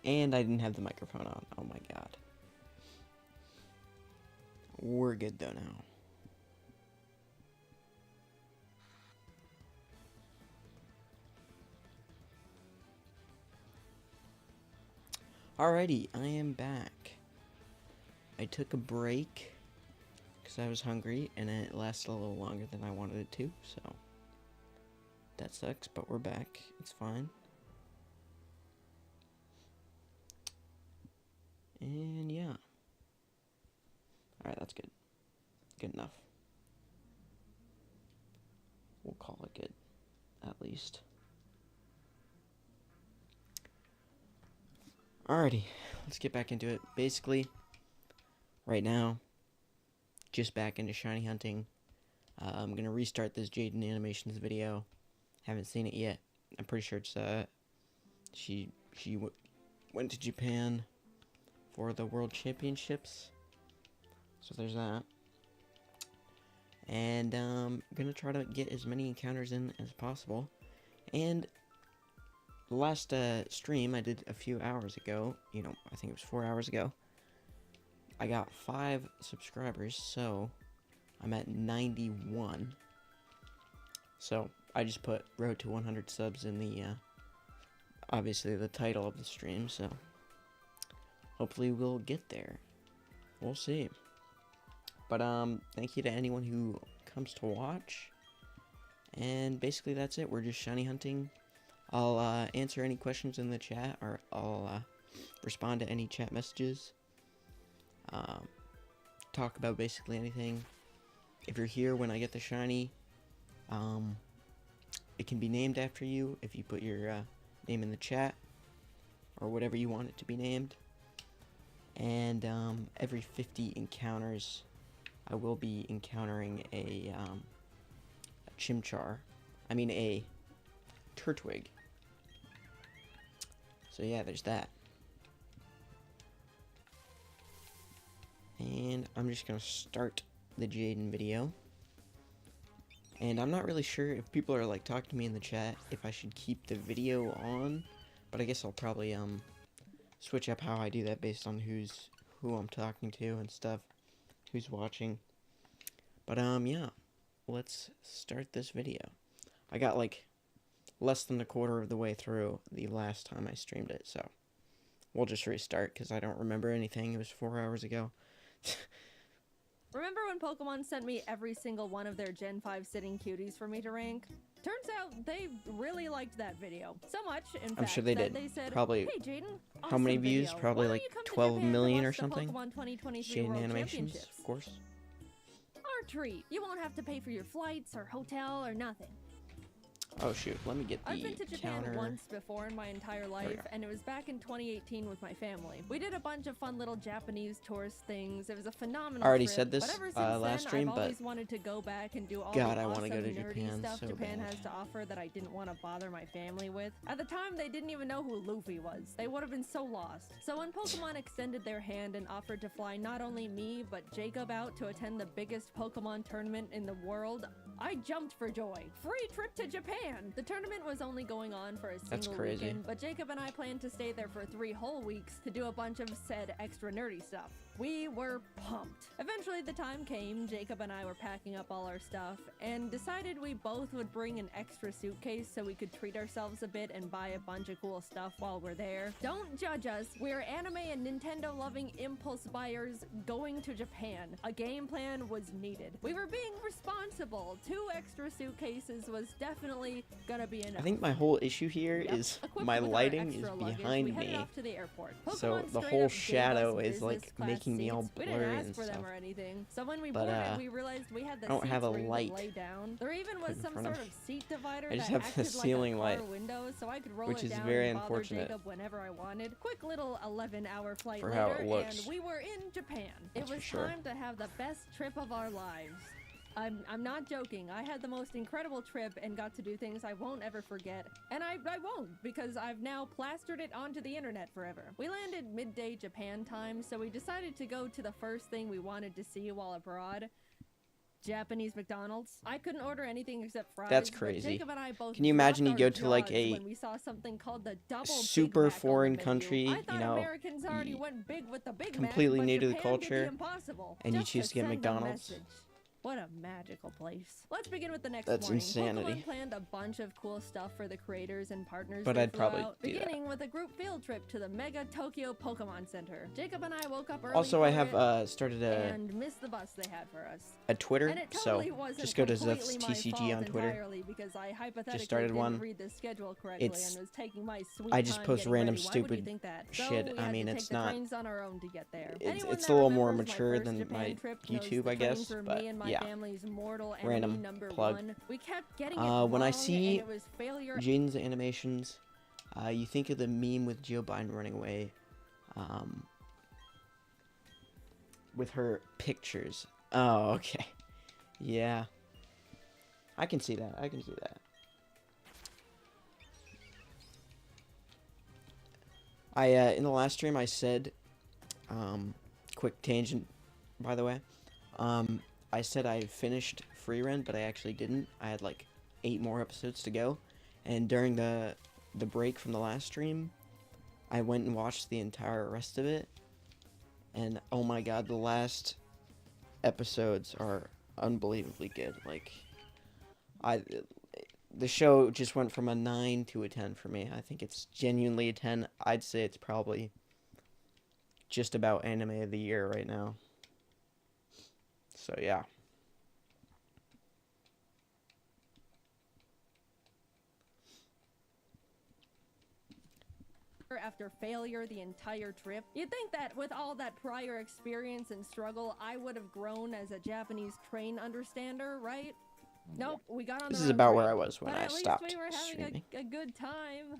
And I didn't have the microphone on. Oh my god. We're good though now. Alrighty, I am back. I took a break because I was hungry and it lasted a little longer than I wanted it to, so that sucks, but we're back. It's fine. And yeah. Alright, that's good. Good enough. We'll call it good, at least. Alrighty, let's get back into it. Basically, right now, just back into shiny hunting. I'm gonna restart this Jaden Animations video. Haven't seen it yet. I'm pretty sure it's she went to Japan for the World Championships. So there's that. And gonna try to get as many encounters in as possible. And the last stream I did a few hours ago, you know, I think it was 4 hours ago, I got 5 subscribers, so I'm at 91. So I just put Road to 100 subs in the, obviously the title of the stream, so hopefully we'll get there. We'll see. But, thank you to anyone who comes to watch. And basically that's it. We're just shiny hunting. I'll, answer any questions in the chat, or I'll, respond to any chat messages. Talk about basically anything. If you're here when I get the shiny, it can be named after you if you put your, name in the chat, or whatever you want it to be named. And, every 50 encounters, I will be encountering a Chimchar. I mean a Turtwig. So yeah, there's that. And I'm just gonna start the Jaden video. And I'm not really sure if people are like talking to me in the chat if I should keep the video on, but I guess I'll probably switch up how I do that based on who I'm talking to and stuff. Who's watching. But yeah, let's start this video. I got like less than a quarter of the way through the last time I streamed it, so we'll just restart because I don't remember anything. It was 4 hours ago. Remember when Pokemon sent me every single one of their Gen 5 sitting cuties for me to rank? Turns out they really liked that video. So much, in fact, I'm sure they did. They said, probably, hey, Jaden, how many awesome views? video. Probably Why like don't you come to 12 Japan to million watch or the something. Pokemon 2023 Jaden World Animations, Championships? of course. Our treat. You won't have to pay for your flights or hotel or nothing. Oh shoot, let me get the I've been to Japan counter. once before in my entire life, and it was back in 2018 with my family. We did a bunch of fun little Japanese tourist things. It was a phenomenal I already trip, said this but ever since last then, stream, I've but always wanted to go back and do all God, the I awesome want to go to nerdy Japan stuff so Japan bad. has to offer that I didn't want to bother my family with. At the time, they didn't even know who Luffy was. They would have been so lost. So when Pokemon extended their hand and offered to fly not only me, but Jacob out to attend the biggest Pokemon tournament in the world, I jumped for joy. Free trip to Japan! The tournament was only going on for a single crazy. weekend, but Jacob and I planned to stay there for 3 whole weeks to do a bunch of said extra nerdy stuff. We were pumped. Eventually the time came, Jacob and I were packing up all our stuff, and decided we both would bring an extra suitcase so we could treat ourselves a bit and buy a bunch of cool stuff while we're there. Don't judge us, we're anime and Nintendo loving impulse buyers going to Japan. A game plan was needed. We were being responsible. 2 extra suitcases was definitely gonna be enough. I think my whole issue here is Equipped my with our lighting is extra luggage, behind we headed me. off to the airport. So Pokemon the straight whole up gave shadow us is like business class making me all seats. We blurry didn't ask and for them stuff. or anything. So when we But, boarded, we realized we had the I don't seats have a where you could light lay down. There even was in some front of sort of seat divider I just that have the acted ceiling like a car light, window, so I could roll which it is down very and bother unfortunate Jacob whenever I wanted. Quick little 11-hour flight for later, how it looks. and we were in Japan. That's it for was sure. time to have the best trip of our lives. I'm not joking. I had the most incredible trip and got to do things I won't ever forget. And I won't, because I've now plastered it onto the internet forever. We landed midday Japan time, so we decided to go to the first thing we wanted to see while abroad. Japanese McDonald's. I couldn't order anything except fries. That's but crazy. Jacob and I both Can you imagine dropped you our go to, like, jaws a when we saw something called the double super Big Mac on the foreign menu. country, I thought you know, Americans already went big with the Big completely Mac, new but to the Japan did culture, impossible, and you just choose to get send a McDonald's? message. What a magical place. Let's begin with the next That's morning. insanity. Pokemon planned a bunch of cool stuff for the creators and partners But they I'd flew probably out, do that. beginning with a group field trip to the Mega Tokyo Pokemon Center. Jacob and I woke up early Also, I for have it started and missed the bus they had for us. a Twitter, And it so totally wasn't just go to completely my TCG fault on Twitter. entirely because I hypothetically started didn't one. read the schedule correctly It's- and was taking my sweet I just time post getting random ready. Why would you stupid think that? shit. So we I had mean, to it's take the not- trains on our own to get there. It's Anyone a that little more remembers my mature first than Japan my trip knows YouTube, the I guess, trains were but me and my yeah. family's mortal enemy Random number plug. one. We kept getting it When I wrong, see and it was failure. Jaden's animations, you think of the meme with Jill Biden running away, with her pictures. Oh, okay. Yeah. I can see that. I can see that. In the last stream I said, quick tangent, by the way, I said I finished Free Rent, but I actually didn't. I had like 8 more episodes to go, and during the break from the last stream, I went and watched the entire rest of it, and oh my god, the last episodes are unbelievably good. Like, the show just went from a 9 to a 10 for me. I think it's genuinely a 10. I'd say it's probably just about anime of the year right now. So yeah. After failure the entire trip. You'd think that with all that prior experience and struggle, I would have grown as a Japanese train understander, right? Nope, we got on the This is wrong about train. where I was when But I at least stopped we were having streaming. a good time.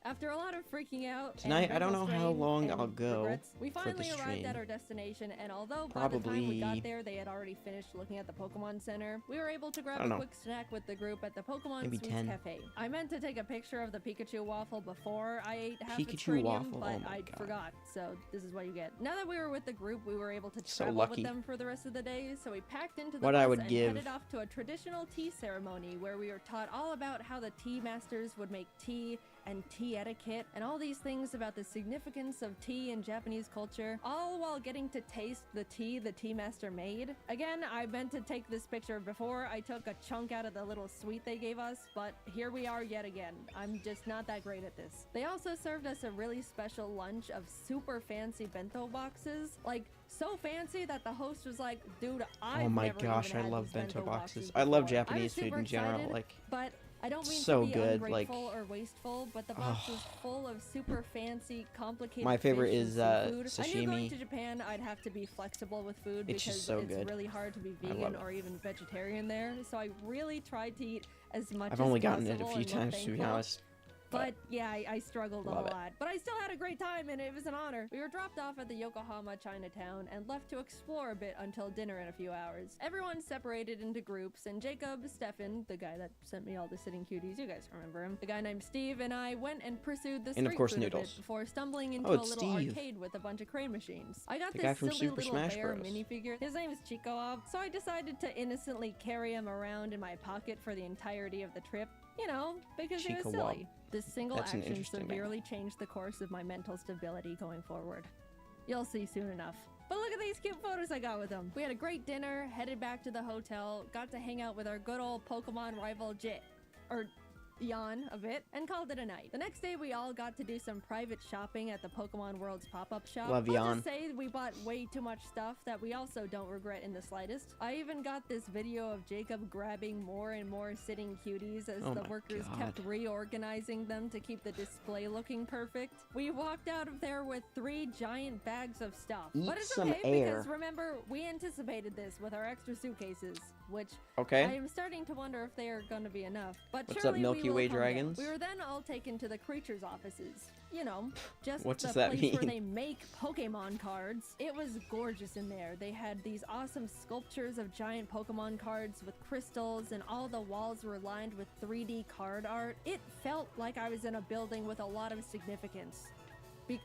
After a lot of freaking out, Tonight, and I don't know mental how strain long and I'll go regrets, we for the finally arrived stream. at our destination, and although by the time we Probably- got there, they had already finished looking at the Pokemon Center, we were able to grab I don't a know. quick snack with the group at the Pokemon Maybe Sweets 10. Cafe. I meant to take a picture of the Pikachu waffle before I ate half its Pikachu premium, waffle? but Oh my I God. forgot, so this is what you get. Now that we were with the group, we were able to So travel lucky. with them for the rest of the day, so we packed into the What bus I would and give- headed off to a traditional tea ceremony where we were taught all about how the tea masters would make tea and tea etiquette and all these things about the significance of tea in Japanese culture, all while getting to taste the tea master made. Again, I meant to take this picture before I took a chunk out of the little sweet they gave us, but here we are yet again. I'm just not that great at this. They also served us a really special lunch of super fancy bento boxes, like so fancy that the host was like, dude, I've Oh my never gosh, even I had love these bento boxes. before." I love was Japanese food super in general. excited, Like, but I don't mean so to be good, like- ungrateful or wasteful, but the box was full of super fancy, complicated My favorite fish and is, seafood. I knew going sashimi. to Japan, I'd have to be flexible with food It's because just so it's good. really hard to be I love vegan it. or even vegetarian there. So I really tried to eat as much I've as only gotten it a possible few and look times, to be thankful. honest. But yeah, I struggled a Love it. lot. But I still had a great time and it was an honor. We were dropped off at the Yokohama Chinatown and left to explore a bit until dinner in a few hours. Everyone separated into groups and Jacob, Stefan, the guy that sent me all the sitting cuties, you guys remember him, the guy named Steve, and I went and pursued the street And of course food a bit Noodles. before stumbling into Oh, a it's little Steve. arcade with a bunch of crane machines. I got The this guy from silly Super little Smash bear Bros. minifigure. His name is Chico, so I decided to innocently carry him around in my pocket for the entirety of the trip. You know, because it was Chico silly. Wob. This single That's an action interesting name. severely changed the course of my mental stability going forward. You'll see soon enough. But look at these cute photos I got with them. We had a great dinner, headed back to the hotel, got to hang out with our good old Pokemon rival Jan a bit, and called it a night. The next day we all got to do some private shopping at the Pokemon World's pop-up shop. Love I'll Jan. just say we bought way too much stuff that we also don't regret in the slightest. I even got this video of Jacob grabbing more and more sitting cuties as Oh the my workers God. kept reorganizing them to keep the display looking perfect. We walked out of there with 3 giant bags of stuff. Eat But it's some okay air. because remember, we anticipated this with our extra suitcases, which I Okay. am starting to wonder if they are going to be enough. But What's up, surely Milky we will Way calm down. dragons? We were then all taken to the creatures' offices. You know, just What the does that place where mean? they make Pokemon cards. It was gorgeous in there. They had these awesome sculptures of giant Pokemon cards with crystals, and all the walls were lined with 3D card art. It felt like I was in a building with a lot of significance.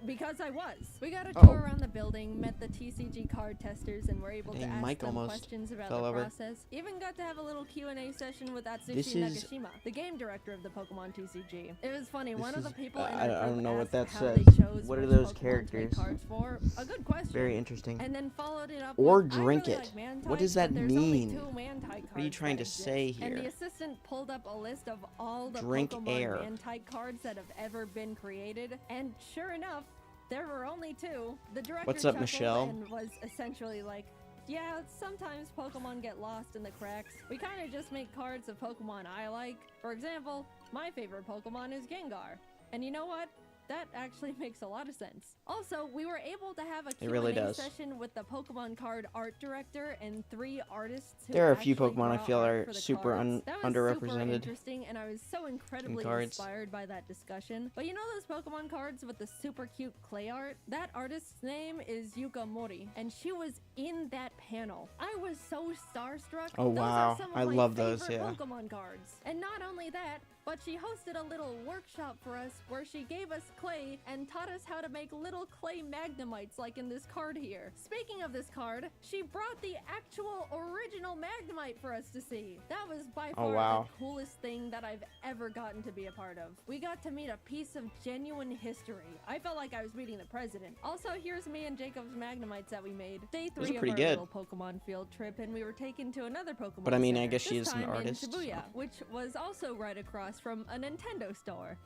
Because I was. We got a Oh. tour around the building, met the TCG card testers, and were able to Dang, ask Mike them almost questions about fell the over. process. Even got to have a little Q&A session with This Atsushi is- Nagashima, the game director of the Pokemon TCG. It was funny. This One of the is- people in I our don't group know what asked that how says. they chose What are which those Pokemon to characters? make cards for. A good question. Very interesting. And then followed it up Or with, drink I really it. like man What does types, that but there's only mean? 2 man type cards What are you trying that to say exist. And the here? assistant pulled up a list of all the Drink Pokemon air. man type cards that have ever been created, and sure enough, there were only 2. The director What's up, chuckled Michelle? and was essentially like, yeah, sometimes Pokemon get lost in the cracks. We kind of just make cards of Pokemon I like. For example, my favorite Pokemon is Gengar. And you know what? That actually makes a lot of sense. Also, we were able to have a Q&A really does. session with the Pokemon card art director and 3 artists who There are a few actually Pokemon I draw feel art are for the super cards. That was underrepresented super interesting, and I was so incredibly cards. inspired by that discussion. But you know those Pokemon cards with the super cute clay art? That artist's name is Yuka Mori, and she was in that panel. I was so starstruck. Oh, Those wow. are some of I my love those, favorite yeah. Pokemon cards. And not only that, but she hosted a little workshop for us where she gave us clay and taught us how to make little clay Magnemites like in this card here. Speaking of this card, she brought the actual original Magnemite for us to see. That was by Oh, far wow. the coolest thing that I've ever gotten to be a part of. We got to meet a piece of genuine history. I felt like I was meeting the president. Also, here's me and Jacob's Magnemites that we made. Day Those 3 are of pretty our good. little Pokemon field trip, and we were taken to another Pokemon But I mean, I center, guess she this is an time in artist, Shibuya, so- which was also right across from a Nintendo store.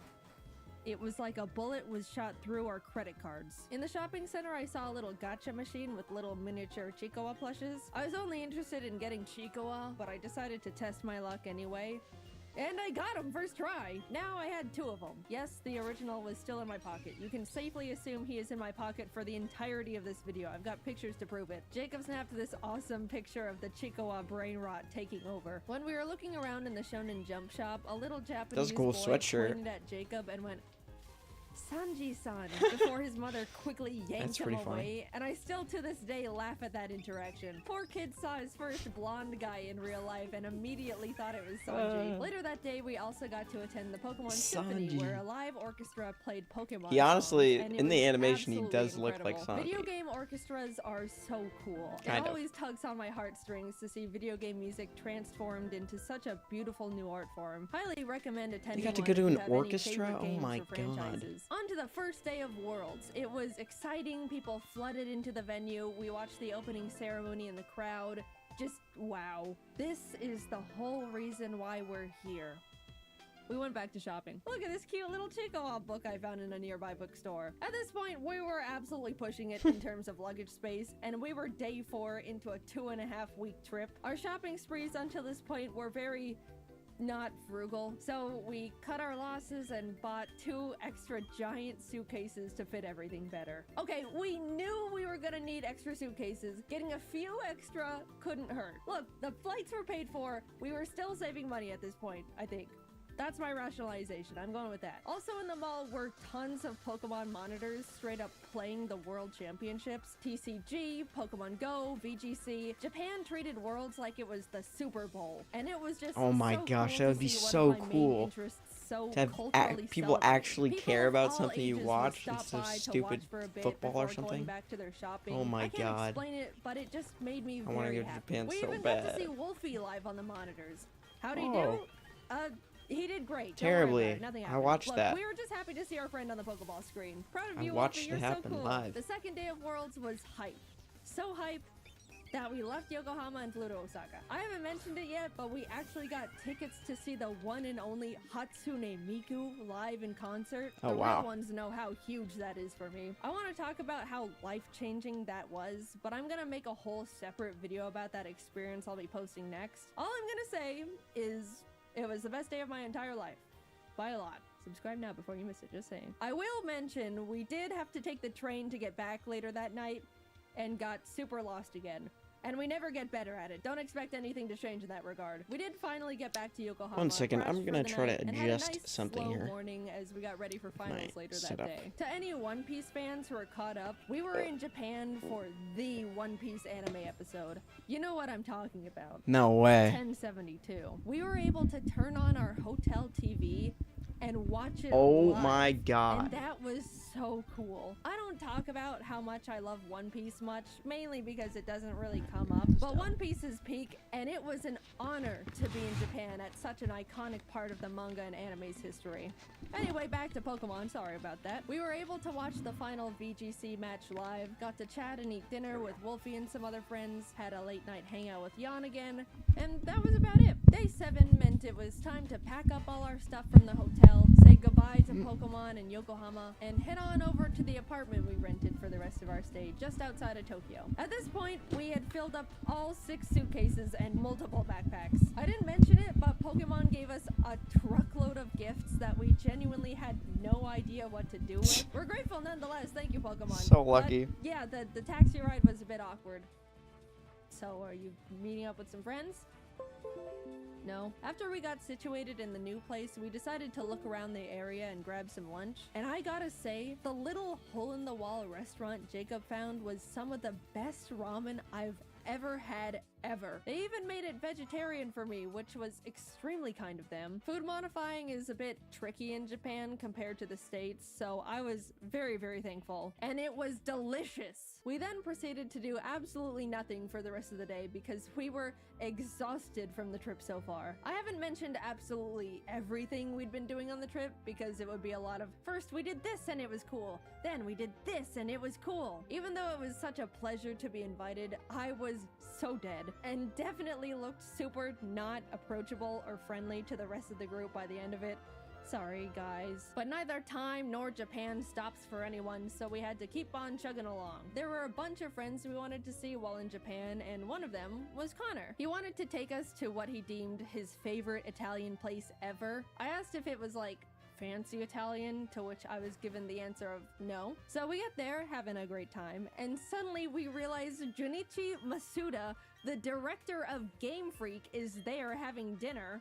It was like a bullet was shot through our credit cards. In the shopping center, I saw a little gacha machine with little miniature Chiikawa plushes. I was only interested in getting Chiikawa, but I decided to test my luck anyway. And I got him first try! Now I had 2 of them. Yes, the original was still in my pocket. You can safely assume he is in my pocket for the entirety of this video. I've got pictures to prove it. Jacob snapped this awesome picture of the Chiikawa brain rot taking over. When we were looking around in the Shonen Jump shop, a little Japanese cool boy sweatshirt. pointed at Jacob and went, Sanji-san, before his mother quickly yanked That's him pretty funny. away, and I still to this day laugh at that interaction. Poor kid saw his first blonde guy in real life and immediately thought it was Sanji. Later that day, we also got to attend the Pokemon Symphony, Sanji. where a live orchestra played Pokemon He honestly, songs, and it in the was animation, he absolutely does look like incredible. Video Sanji. game orchestras are so cool. Kind It of. always tugs on my heartstrings to see video game music transformed into such a beautiful new art form. Highly recommend attending. got to one go if to you an have any orchestra? favorite Oh games my or God. franchises. On to the first day of Worlds. It was exciting. People flooded into the venue. We watched the opening ceremony in the crowd. Just wow. This is the whole reason why we're here. We went back to shopping. Look at this cute little Chiikawa book I found in a nearby bookstore. At this point, we were absolutely pushing it in terms of luggage space, and we were day 4 into a 2.5-week trip. Our shopping sprees until this point were very not frugal, so we cut our losses and bought 2 extra giant suitcases to fit everything better. Okay, we knew we were gonna need extra suitcases. Getting a few extra couldn't hurt. Look, the flights were paid for. We were still saving money at this point, I think. That's my rationalization. I'm going with that. Also in the mall were tons of Pokemon monitors straight up playing the World Championships. TCG, Pokemon Go, VGC. Japan treated Worlds like it was the Super Bowl. And it was just Oh my so gosh, cool that would to be see one so of my main cool interests so to have culturally people celebrated. actually People care of about all something you ages would watch stop instead of by to stupid watch for a bit football or before something. going back to their shopping. Oh my I can't God. explain it, but it just made me I wanna very go to happy. Japan We so even got to bad. see Wolfie live on the monitors. How'd he Oh. do? He did great. Don't worry Terribly. about it. Nothing I happened. watched Look, that. We were just happy to see our friend on the Pokeball screen. Proud of I you, watched Wolfie. it You're happen so cool. live. The second day of Worlds was hype. So hype that we left Yokohama and flew to Osaka. I haven't mentioned it yet, but we actually got tickets to see the one and only Hatsune Miku live in concert. Oh, the wow. real ones know how huge that is for me. I want to talk about how life-changing that was, but I'm gonna make a whole separate video about that experience I'll be posting next. All I'm gonna say is it was the best day of my entire life. By a lot. Subscribe now before you miss it, just saying. I will mention, we did have to take the train to get back later that night and got super lost again. And we never get better at it. Don't expect anything to change in that regard. We did finally get back to Yokohama. One second, I'm crashed gonna for the try to night, and had a adjust nice, something slow here. morning as we got ready for finals Might later sit that up. day. To any One Piece fans who are caught up, we were in Japan for the One Piece anime episode. You know what I'm talking about. No way. 1072. We were able to turn on our hotel TV and watch it Oh live. my And God. that was so cool. I don't talk about how much I love One Piece much, mainly because it doesn't really come up, but One Piece is peak, and it was an honor to be in Japan at such an iconic part of the manga and anime's history. Anyway, back to Pokemon, sorry about that. We were able to watch the final VGC match live, got to chat and eat dinner with Wolfie and some other friends, had a late night hangout with Jan again, and that was about it. Day 7 meant it was time to pack up all our stuff from the hotel, say goodbye to Pokemon and Yokohama, and head on over to the apartment we rented for the rest of our stay just outside of Tokyo. At this point, we had filled up all 6 suitcases and multiple backpacks. I didn't mention it, but Pokemon gave us a truckload of gifts that we genuinely had no idea what to do with. We're grateful nonetheless, thank you Pokemon. So lucky. But, yeah, the taxi ride was a bit awkward. So are you meeting up with some friends? No. After we got situated in the new place, we decided to look around the area and grab some lunch. And I gotta say, the little hole-in-the-wall restaurant Jacob found was some of the best ramen I've ever had ever. They even made it vegetarian for me, which was extremely kind of them. Food modifying is a bit tricky in Japan compared to the States, so I was very, very thankful. And it was delicious. We then proceeded to do absolutely nothing for the rest of the day because we were exhausted from the trip so far. I haven't mentioned absolutely everything we'd been doing on the trip because it would be a lot of, first we did this and it was cool, then we did this and it was cool. Even though it was such a pleasure to be invited, I was so dead and definitely looked super not approachable or friendly to the rest of the group by the end of it. Sorry guys. But neither time nor Japan stops for anyone, so we had to keep on chugging along. There were a bunch of friends we wanted to see while in Japan, and one of them was Connor. He wanted to take us to what he deemed his favorite Italian place ever. I asked if it was like fancy Italian, to which I was given the answer of no. So we get there having a great time, and suddenly we realize Junichi Masuda, the director of Game Freak, is there having dinner.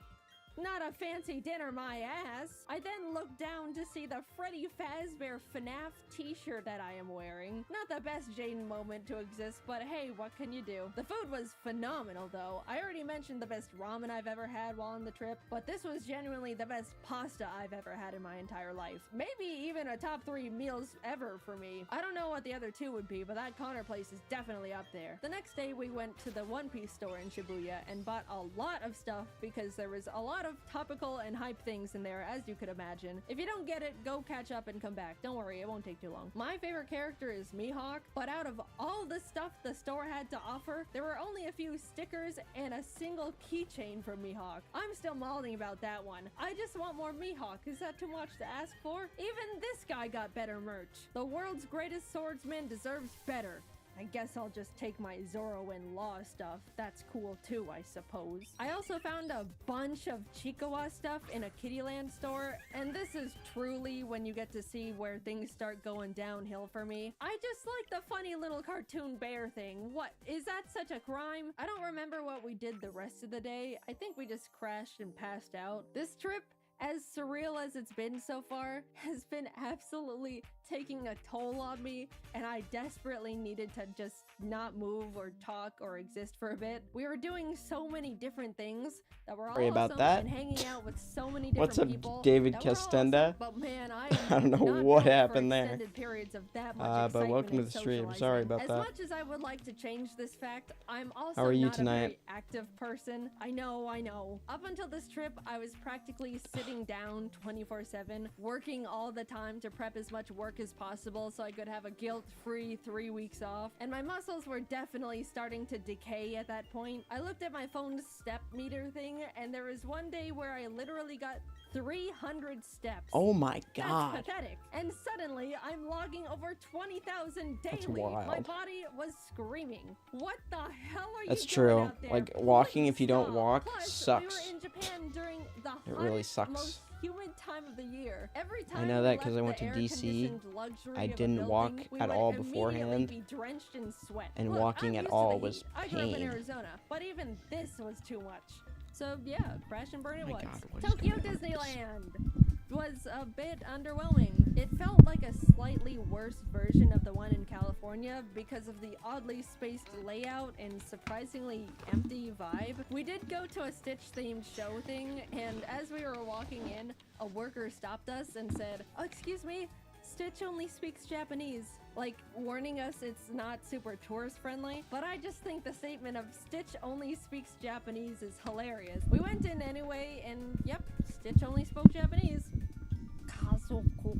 Not a fancy dinner, my ass. I then look down to see the Freddy Fazbear FNAF t-shirt that I am wearing. Not the best Jaden moment to exist, but hey, what can you do? The food was phenomenal though. I already mentioned the best ramen I've ever had while on the trip, but this was genuinely the best pasta I've ever had in my entire life. Maybe even a top 3 meals ever for me. I don't know what the other 2 would be, but that Connor place is definitely up there. The next day we went to the One Piece store in Shibuya and bought a lot of stuff because there was a lot of topical and hype things in there, as you could imagine. If you don't get it, go catch up and come back. Don't worry, it won't take too long. My favorite character is Mihawk, but out of all the stuff the store had to offer, there were only a few stickers and a single keychain for Mihawk. I'm still mulling about that one. I just want more Mihawk. Is that too much to ask for? Even this guy got better merch. The world's greatest swordsman deserves better. I guess I'll just take my Zoro and Law stuff. That's cool too, I suppose. I also found a bunch of Chikawa stuff in a Kittyland store, and this is truly when you get to see where things start going downhill for me. I just like the funny little cartoon bear thing. What, is that such a crime? I don't remember what we did the rest of the day. I think we just crashed and passed out. This trip, as surreal as it's been so far, has been absolutely taking a toll on me, and I desperately needed to just not move or talk or exist for a bit. We were doing so many different things that were all Sorry about awesome that. And hanging out with so many different What's up, people. David that were all Castenda? awesome, but man, I don't know not what built happened for there. extended periods of that much But excitement welcome to and the stream. socializing. Sorry about as that. much as I would like to change this fact, I'm also How are you not tonight? a very active person. I know. Up until this trip, I was practically sitting down 24/7, working all the time to prep as much work as possible so I could have a guilt-free 3 weeks off, and my muscles were definitely starting to decay at that point. I looked at my phone's step meter thing, and there was one day where I literally got 300 steps. Oh my god. That's pathetic. And suddenly, I'm logging over 20,000 daily. That's wild. My body was screaming. What the hell are That's you true. doing out there? Like, walking Please if you don't stop. walk Plus, sucks. We were in Japan during the It really hottest, sucks. most humid time of the year. Every time know we that 'cause left I went the to DC. air-conditioned luxury I of a didn't walk building, we at would all immediately beforehand, be drenched in sweat. and Look, walking I'm at used to all the was heat. I grew up in pain. Arizona, but even this was too much. So yeah, crash and burn it My was. God, what is Tokyo going on with this? Disneyland was a bit underwhelming. It felt like a slightly worse version of the one in California because of the oddly spaced layout and surprisingly empty vibe. We did go to a Stitch-themed show thing, and as we were walking in, a worker stopped us and said, "Oh, excuse me, Stitch only speaks Japanese, like warning us it's not super tourist friendly, but I just think the statement of Stitch only speaks Japanese is hilarious. We went in anyway, and yep, Stitch only spoke Japanese.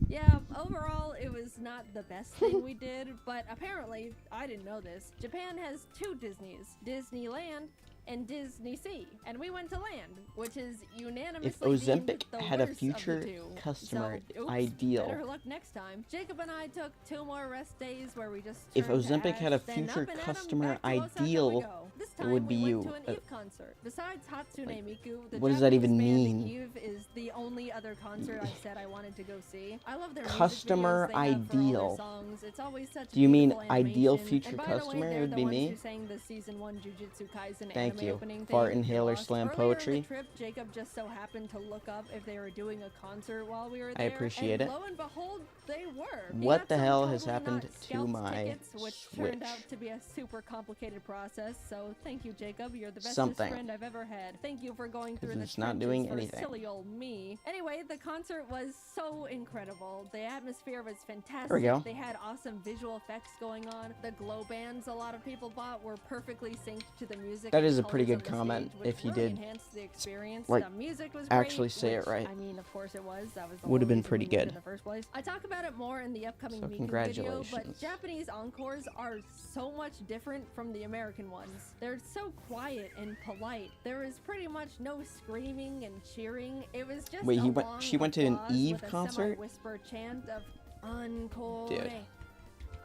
Yeah, overall, it was not the best thing we did, but apparently, I didn't know this, Japan has two Disneys, Disneyland and Disney Sea, and we went to Land, which is unanimously If Ozempic deemed the had a worst of future the two. customer So, oops, ideal, better luck next time. Jacob and I took 2 more rest days where we just if turned to Ozempic ash, had a then future up and at 'em, customer back to Osaka we ideal, go. This it time would be we you. went to an Eve concert. Besides Hatsune Miku, the what does that Japanese even band mean? Eve is the only other concert I said I wanted to go see. I love their Customer music videos they have for all their ideal. songs. It's always such Do you mean beautiful ideal animation. future And by the way, customer? It they're would the be ones me. who sang the season 1 Jujutsu Kaisen Thank anime you. opening Fart theme, inhaler Lost. slam Earlier poetry. in the trip, Jacob just so happened to look up if they were doing a concert while we were I there. appreciate and it. Lo and behold, they were. He What got the some hell has totally happened not to scalped my tickets, which Switch? turned out to be a super complicated process. So thank you, Jacob. You're the bestest Something. friend I've ever had. Thank you for going through the it's not doing trenches for anything. silly old me. Anyway, the concert was so incredible. The atmosphere was fantastic. There we go. They had awesome visual effects going on. The glow bands a lot of people bought were perfectly synced to the music. That and is a pretty colors good on the comment, stage, which if he really did, enhanced the experience. like, The music was actually great, say it which, right. I mean, of course it was. That was the Would have whole been reason pretty we went good. in the first place. I talk about it more in the upcoming So Miku video, congratulations. but Japanese encores are so much different from the American ones. They're so quiet and polite. There is pretty much no screaming and cheering. It was just Wait, a long she went to an applause Eve with a concert? semi-whisper chant of encore, Dude.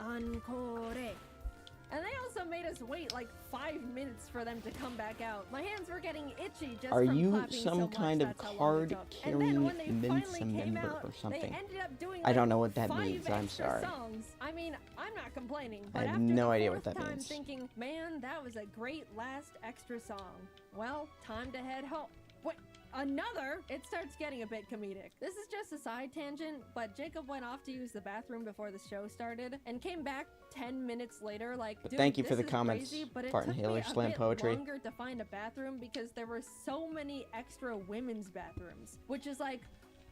encore. And they also made us wait like 5 minutes for them to come back out. My hands were getting itchy just Are from you clapping so some much, kind of that's how long it took. And then card-carrying when they Mensa finally came member out, or they something? ended up doing I don't like know what that 5 means, I'm extra sorry. songs. I mean, I'm not complaining, I but have after no the idea fourth what that time means. thinking, man, that was a great last extra song. Well, time to head home. Wait, another? It starts getting a bit comedic. This is just a side tangent, but Jacob went off to use the bathroom before the show started and came back 10 minutes later like, But dude, thank you for this the is comments, crazy, but it Fart took me Inhaler a Slam bit Poetry. longer to find a bathroom because there were so many extra women's bathrooms, which is like,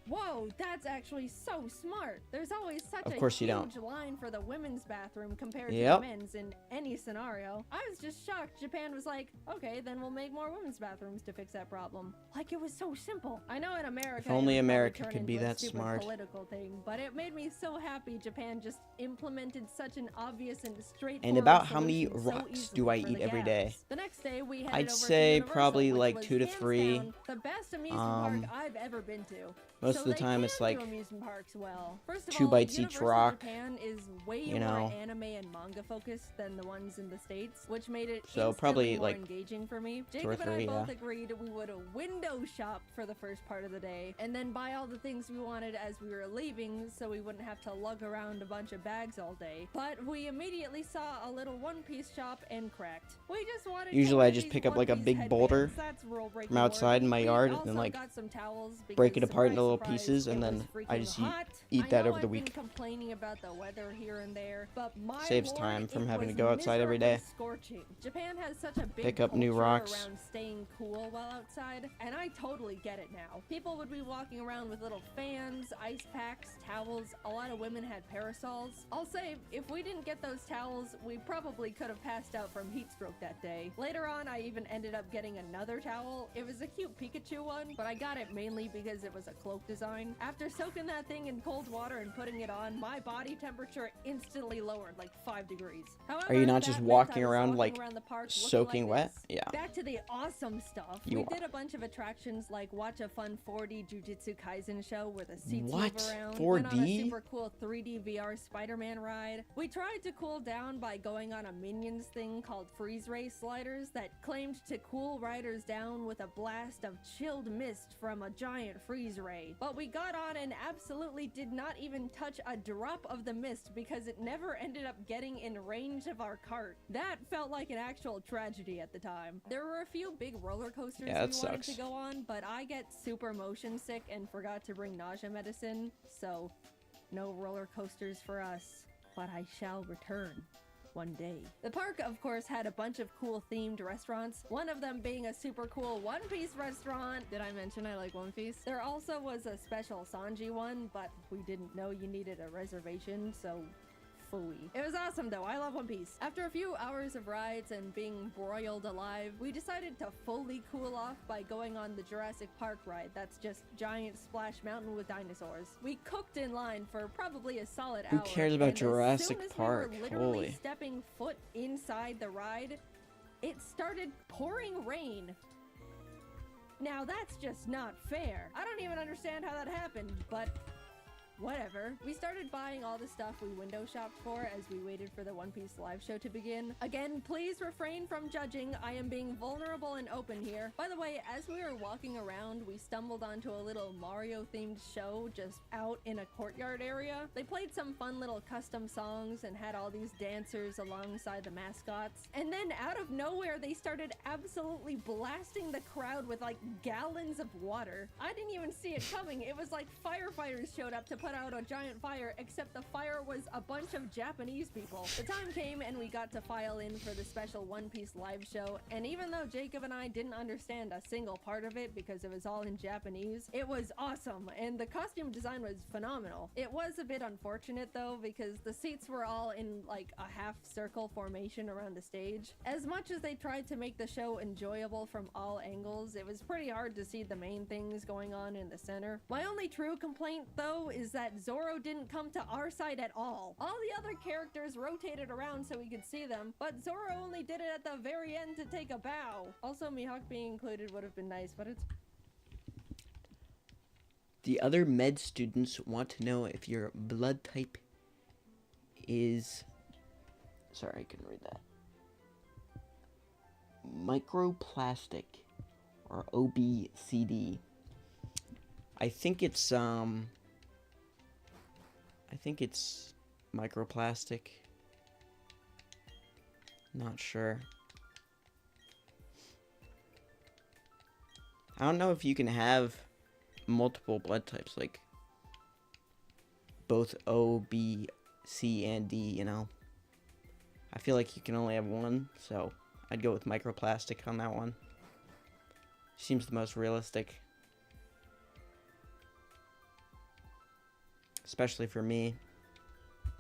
whoa, that's actually so smart. There's always such Of a course you huge don't. line for the women's bathroom compared to Yep. the men's in any scenario. I was just shocked Japan was like, okay, then we'll make more women's bathrooms to fix that problem. Like, it was so simple. I know in America, If only it would probably America turn could be into a that stupid smart. political thing, but it made me so happy Japan just implemented such an obvious and straightforward And about how many solution so rocks do I easily for eat the every day? gaps. The next day, we headed I'd over to say Universal, probably which like was 2 to hands 3. down the best amusement park I've ever been to. Most So of the they time can it's do like amusement parks well. First of 2 all, bites each Universal rock, Japan is way you more know. anime and manga focused than the ones in the States, which made it So instantly probably, more like, engaging for me. 2 or Jacob and I 3, both yeah. agreed we would window shop for the first part of the day and then buy all the things we wanted as we were leaving so we wouldn't have to lug around a bunch of bags all day. But we immediately saw a little one-piece shop and cracked. We just wanted to Usually I wear just these pick up like a one-piece big boulder headbands. That's rule-breaking from outside in my work. We yard and also then like got some towels break it because, apart into surprise, little surprise, pieces and it then was I freaking just hot. eat that I know over the I've been week. complaining about the weather here and there, but my Saves lord, time from it having to was go outside every day. miserably scorching. Japan has such a big Pick up new culture rocks. around staying cool while outside, and I totally get it now. People would be walking around with little fans, ice packs, towels. A lot of women had parasols. I'll say, if we didn't get those towels, we probably could have passed out from heat stroke that day. Later on, I even ended up getting another towel. It was a cute Pikachu one, but I got it mainly because it was a cloak design. After soaking that thing in cold water and putting it on, my body temperature instantly lowered like 5 degrees. However, Are you not that just meant walking I was around, walking like, around the park looking soaking like wet? this. Yeah. Back to the awesome stuff. You We are. did a bunch of attractions like watch a fun 4D Jujutsu Kaisen show where the seats What? move around. Went on a 4D? super cool 3D VR Spider-Man ride. We tried to cool down by going on a Minions thing called Freeze Ray sliders that claimed to cool riders down with a blast of chilled mist from a giant freeze ray. But we got on and absolutely did not even touch a drop of the mist because it never ended up getting in range of our cart. That felt like an actual tragedy at the time. There were a few big roller coasters Yeah, we that wanted sucks. to go on, but I get super motion sick and forgot to bring nausea medicine, so no roller coasters for us. But I shall return one day. The park, of course, had a bunch of cool themed restaurants, one of them being a super cool One Piece restaurant. Did I mention I like One Piece? There also was a special Sanji one, but we didn't know you needed a reservation, so fooey. It was awesome though, I love One Piece. After a few hours of rides and being broiled alive, we decided to fully cool off by going on the Jurassic Park ride. That's just giant splash mountain with dinosaurs. We cooked in line for probably a solid hour. Who cares about and Jurassic as soon as Park? we were literally Holy. stepping foot inside the ride, it started pouring rain. Now that's just not fair. I don't even understand how that happened, but whatever. We started buying all the stuff we window shopped for as we waited for the One Piece live show to begin. Again, please refrain from judging. I am being vulnerable and open here. By the way, as we were walking around, we stumbled onto a little Mario-themed show just out in a courtyard area. They played some fun little custom songs and had all these dancers alongside the mascots. And then out of nowhere, they started absolutely blasting the crowd with like gallons of water. I didn't even see it coming. It was like firefighters showed up to put out a giant fire, except the fire was a bunch of Japanese people. The time came and we got to file in for the special One Piece live show, and even though Jacob and I didn't understand a single part of it because it was all in Japanese, it was awesome, and the costume design was phenomenal. It was a bit unfortunate though, because the seats were all in like a half circle formation around the stage. As much as they tried to make the show enjoyable from all angles, it was pretty hard to see the main things going on in the center. My only true complaint though is that Zoro didn't come to our side at all. All the other characters rotated around so we could see them, but Zoro only did it at the very end to take a bow. Also, Mihawk being included would have been nice, but it's... The other med students want to know if your blood type is... Sorry, I couldn't read that. Microplastic or OBCD. I think it's microplastic. Not sure. I don't know if you can have multiple blood types, like both O, B, C, and D, you know. I feel like you can only have one, so I'd go with microplastic on that one. Seems the most realistic. Especially for me.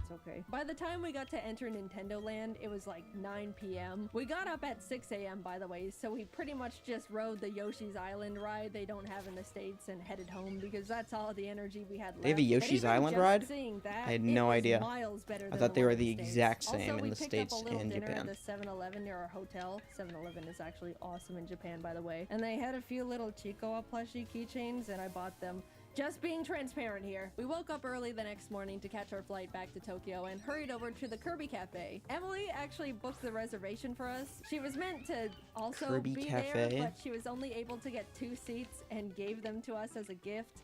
It's okay. By the time we got to enter Nintendo Land, it was like 9 p.m. We got up at 6 a.m. by the way, so we pretty much just rode the Yoshi's Island ride they don't have in the States and headed home because that's all the energy we had left. They have a Yoshi's Island ride? That, I had no idea. I thought they were the exact same also, in the States and Japan. The 7-Eleven near our hotel. 7-Eleven is actually awesome in Japan, by the way. And they had a few little Chicoa plushie keychains, and I bought them. Just being transparent here. We woke up early the next morning to catch our flight back to Tokyo and hurried over to the Kirby Cafe. Emily actually booked the reservation for us. She was meant to also Kirby be Cafe? there, but she was only able to get 2 seats and gave them to us as a gift.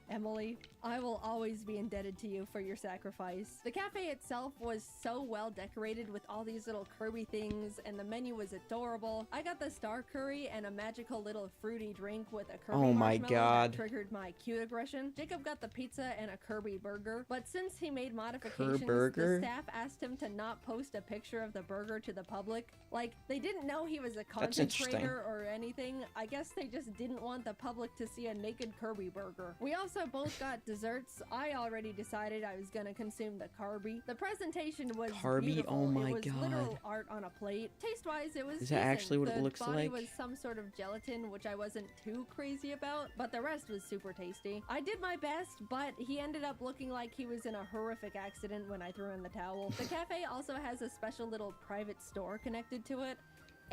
Emily, I will always be indebted to you for your sacrifice. The cafe itself was so well decorated with all these little Kirby things, and the menu was adorable. I got the star curry and a magical little fruity drink with a Kirby Oh my marshmallow God. that triggered my cute aggression. Jacob got the pizza and a Kirby burger, but since he made modifications, Kerburger? the staff asked him to not post a picture of the burger to the public. Like, they didn't know he was a That's content interesting. creator or anything. I guess they just didn't want the public to see a naked Kirby burger. We also both got desserts. I already decided I was gonna consume the Kirby. The presentation was Kirby? beautiful. Oh my it was God. literal art on a plate. Taste-wise, it was Is that decent. actually what it The looks body like? was some sort of gelatin, which I wasn't too crazy about, but the rest was super tasty. I did my best, but he ended up looking like he was in a horrific accident when I threw in the towel. The cafe also has a special little private store connected to it.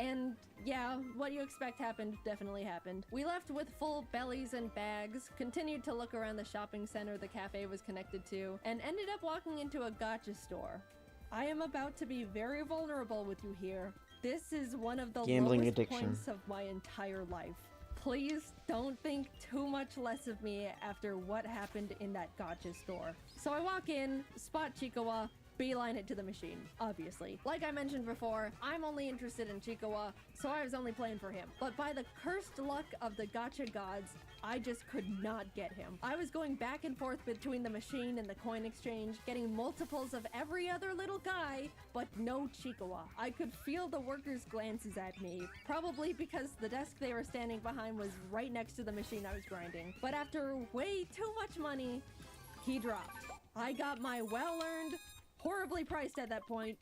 And yeah, what you expect happened definitely happened. We left with full bellies and bags, continued to look around the shopping center the cafe was connected to, and ended up walking into a gacha store. I am about to be very vulnerable with you here. This is one of the Gambling lowest addiction. points of my entire life. Please don't think too much less of me after what happened in that gacha store. So I walk in, spot Chikawa, beeline it to the machine, obviously. Like I mentioned before, I'm only interested in Chikawa, so I was only playing for him. But by the cursed luck of the gacha gods, I just could not get him. I was going back and forth between the machine and the coin exchange, getting multiples of every other little guy, but no Chikawa. I could feel the workers' glances at me, probably because the desk they were standing behind was right next to the machine I was grinding. But after way too much money, he dropped. I got my well-earned, horribly priced at that point,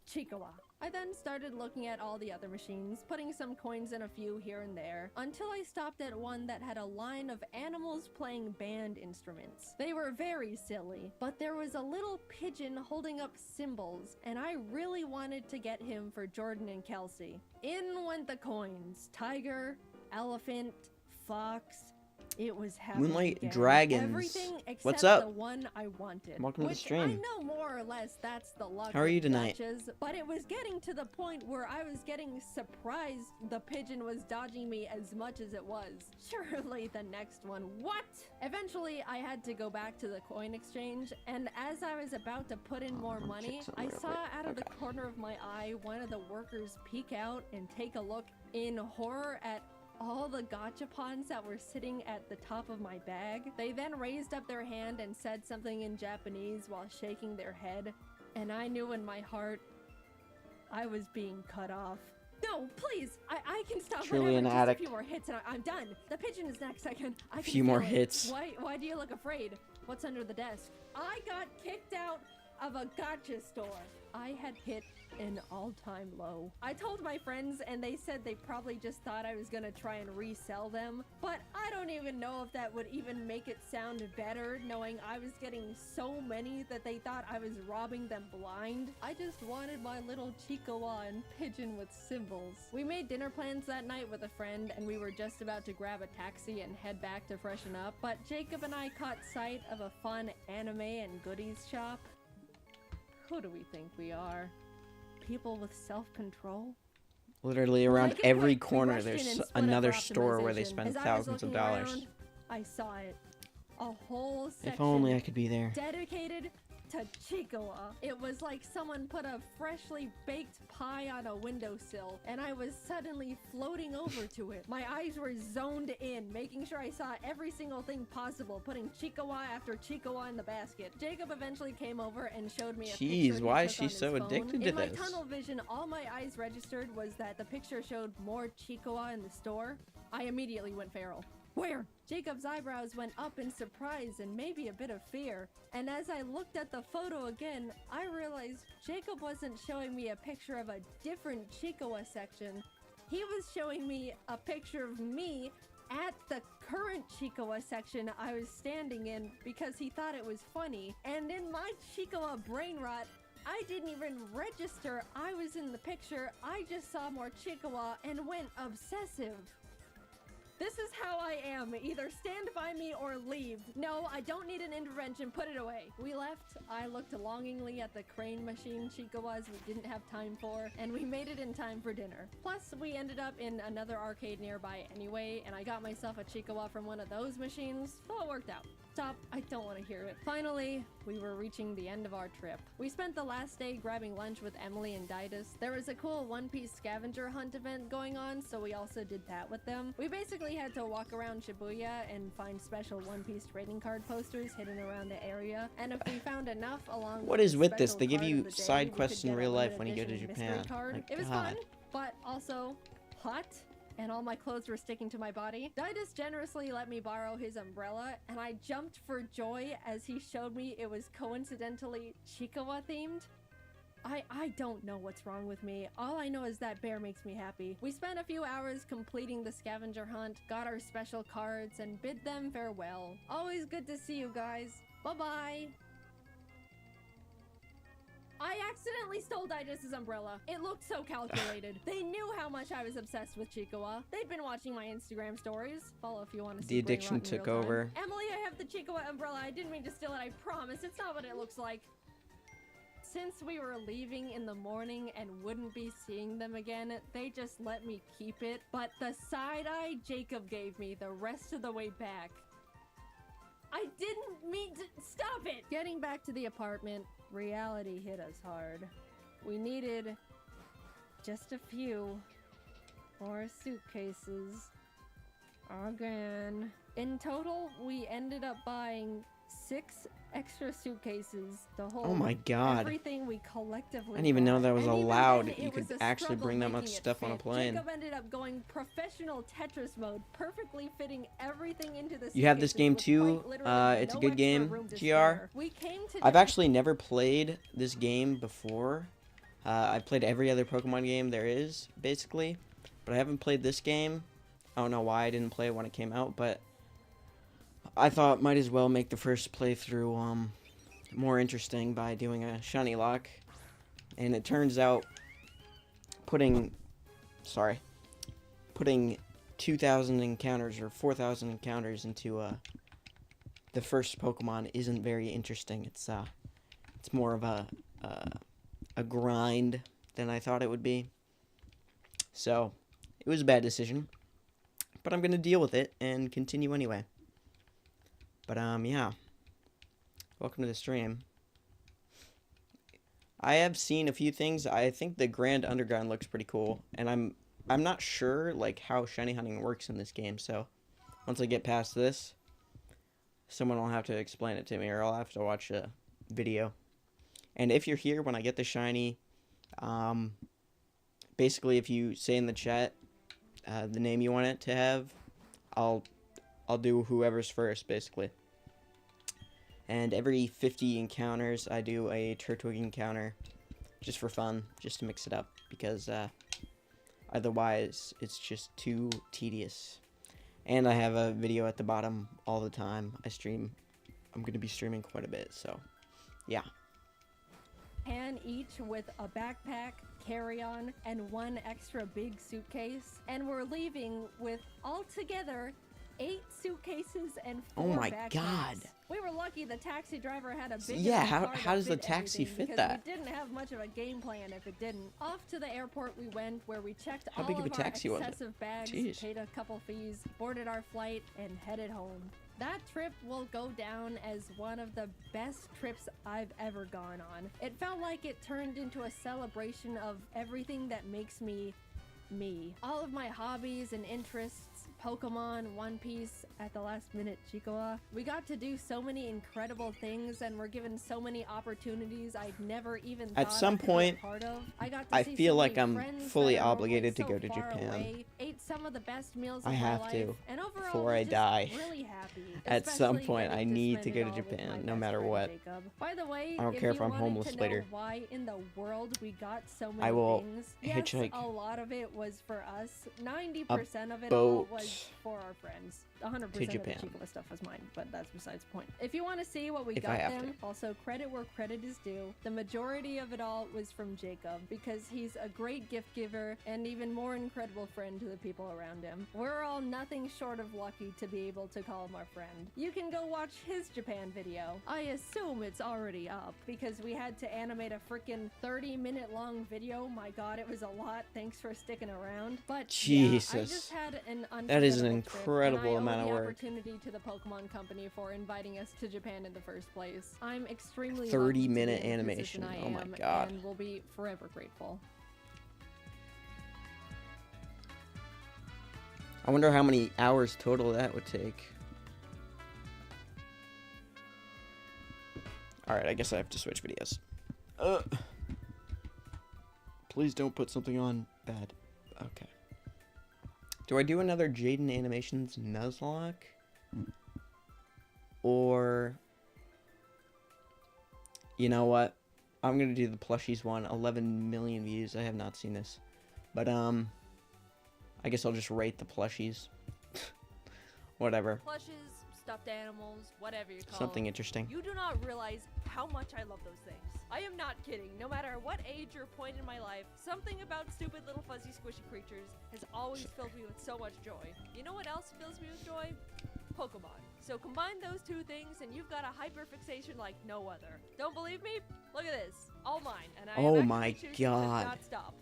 Chikawa. I then started looking at all the other machines, putting some coins in a few here and there, until I stopped at one that had a line of animals playing band instruments. They were very silly, but there was a little pigeon holding up cymbals, and I really wanted to get him for Jordan and Kelsey. In went the coins. Tiger, elephant, fox. It was happening Moonlight again. Dragons. Everything except What's up? the one I wanted. Welcome to the which stream. I know more or less that's the luck. How are you of tonight? gachas, but it was getting to the point where I was getting surprised the pigeon was dodging me as much as it was. Surely the next one. What? Eventually, I had to go back to the coin exchange, and as I was about to put in more money, I saw out of the corner of my eye one of the workers peek out and take a look in horror at all the gachapons that were sitting at the top of my bag. They then raised up their hand and said something in Japanese while shaking their head, and I knew in my heart I was being cut off. No, please! I can stop Truly whenever. an Just addict. a few more hits and I'm done. The pigeon is next. I can Few more feel it. hits. Why do you look afraid? What's under the desk? I got kicked out of a gacha store. I had hit an all-time low. I told my friends and they said they probably just thought I was gonna try and resell them, but I don't even know if that would even make it sound better, knowing I was getting so many that they thought I was robbing them blind. I just wanted my little Chikawa and pigeon with cymbals. We made dinner plans that night with a friend, and we were just about to grab a taxi and head back to freshen up, but Jacob and I caught sight of a fun anime and goodies shop. Who do we think we are? People with self-control? Literally around Like it every put corner, combustion there's and split another for store where they optimization. spend As I was thousands of looking dollars. around, I saw it. A whole section If only I could be there. dedicated to Chikawa. It was like someone put a freshly baked pie on a windowsill, and I was suddenly floating over to it. My eyes were zoned in, making sure I saw every single thing possible, putting Chikawa after Chikawa in the basket. Jacob eventually came over and showed me a picture Jeez, he why is took she on his so phone. addicted to In my this? tunnel vision, all my eyes registered was that the picture showed more Chikawa in the store. I immediately went feral. Where? Jacob's eyebrows went up in surprise and maybe a bit of fear. And as I looked at the photo again, I realized Jacob wasn't showing me a picture of a different Chikawa section. He was showing me a picture of me at the current Chikawa section I was standing in because he thought it was funny. And in my Chikawa brain rot, I didn't even register I was in the picture. I just saw more Chikawa and went obsessive. This is how I am. Either stand by me or leave. No, I don't need an intervention. Put it away. We left. I looked longingly at the crane machine Chikawas we didn't have time for, and we made it in time for dinner. Plus, we ended up in another arcade nearby anyway, and I got myself a Chikawa from one of those machines, so it worked out. Stop. I don't want to hear it. Finally, we were reaching the end of our trip. We spent the last day grabbing lunch with Emily and Didas. There was a cool One Piece scavenger hunt event going on, so we also did that with them. We basically had to walk around Shibuya and find special One Piece trading card posters hidden around the area, and if we found enough along What with is the with this? special They give card you of the day, side we could quests in get a real life limited when you go to edition mystery Japan. card. My It was God. fun, but also hot, and all my clothes were sticking to my body. Didas generously let me borrow his umbrella, and I jumped for joy as he showed me it was coincidentally Chikawa themed. I don't know what's wrong with me. All I know is that bear makes me happy. We spent a few hours completing the scavenger hunt, got our special cards, and bid them farewell. Always good to see you guys. Bye-bye. I accidentally stole Didas' umbrella. It looked so calculated. They knew how much I was obsessed with Chikawa. They'd been watching my Instagram stories. Follow if you want to see The brain addiction rot in took real time. over. Emily, I have the Chikawa umbrella. I didn't mean to steal it, I promise. It's not what it looks like. Since we were leaving in the morning and wouldn't be seeing them again, they just let me keep it. But the side-eye Jacob gave me the rest of the way back. I didn't mean to- Stop it! Getting back to the apartment, reality hit us hard. We needed just a few more suitcases. Again. In total, we ended up buying 6 extra suitcases to hold Oh my god. everything we collectively I didn't even know that was bought. And even allowed. then, You it could was a actually struggle bring that making much it stuff on a fit. plane. Jacob ended up going professional Tetris mode, perfectly fitting everything into the You have this suitcases game with too. quite literally It's a no good extra game, room to GR. spare. We came to I've actually never played this game before. I've played every other Pokemon game there is, basically. But I haven't played this game. I don't know why I didn't play it when it came out, but I thought might as well make the first playthrough more interesting by doing a shiny lock. And it turns out putting 2,000 encounters or 4,000 encounters into the first Pokemon isn't very interesting. It's more of a grind than I thought it would be. So it was a bad decision, but I'm gonna deal with it and continue anyway. But yeah, welcome to the stream. I have seen a few things. I think the Grand Underground looks pretty cool, and I'm not sure like how shiny hunting works in this game. So once I get past this, someone will have to explain it to me, or I'll have to watch a video. And if you're here when I get the shiny, basically if you say in the chat the name you want it to have, I'll do whoever's first, basically. And every 50 encounters, I do a Turtwig encounter, just for fun, just to mix it up, because otherwise it's just too tedious. And I have a video at the bottom all the time. I'm going to be streaming quite a bit, so yeah. And each with a backpack, carry-on, and 1 extra big suitcase. And we're leaving with altogether 8 suitcases and 4 Oh my backpacks. god. We were lucky the taxi driver had a big Yeah, enough car how to does the fit taxi everything, fit because that? We didn't have much of a game plan if it didn't. Off to the airport we went, where we checked How all big of a our taxi was it? excessive bags, Jeez. paid a couple fees, boarded our flight, and headed home. That trip will go down as one of the best trips I've ever gone on. It felt like it turned into a celebration of everything that makes me me. All of my hobbies and interests, Pokemon, One Piece, at the last minute, Chikoa. We got to do so many incredible things and were given so many opportunities I'd never even At thought some I could point, be a part of. I got to I see feel so like many I'm friends fully that are obligated to normally go to so far Japan. away, ate some of the best meals I of my have life, to and overall before I was just die. really happy. At some especially point, getting I need to spend go it to all with Japan, my no best matter friend, what. Jacob. By the way, I don't if care you if I'm wanted homeless to know later. why in the world we got so many I will things, hitchhike yes, a lot of it was for us. 90% of it boat all was for our friends. 100% of the Japan. Chicola stuff was mine, but that's besides the point. If you want to see what we If I got have them, also credit where credit is due. The majority of it all was from Jacob, because he's a great gift giver and even more incredible friend to the people around him. We're all nothing short of lucky to be able to call him our friend. You can go watch his Japan video. I assume it's already up, because we had to animate a freaking 30-minute long video. My god, it was a lot. Thanks for sticking around. But Jesus. yeah, I just had an That is an unforgettable trip, incredible and I amount owe of the work. opportunity to the Pokemon Company for inviting us to Japan in the first place. I'm extremely 30-minute lucky to be in the animation. position I Oh my am, god. and will be forever grateful. I wonder how many hours total that would take. Alright, I guess I have to switch videos. Please don't put something on bad. Okay. Do I do another Jaden Animations Nuzlocke? Or... You know what? I'm gonna do the plushies one. 11 million views. I have not seen this. But, I guess I'll just rate the plushies. Whatever. Plushes, stuffed animals, whatever you call Something them. interesting. You do not realize how much I love those things. I am not kidding. No matter what age or point in my life, something about stupid little fuzzy squishy creatures has always filled me with so much joy. You know what else fills me with joy? Pokemon. So combine those two things and you've got a hyperfixation like no other. Don't believe me? Look at this. All mine. And I Oh am my actually choosing to God. not stop.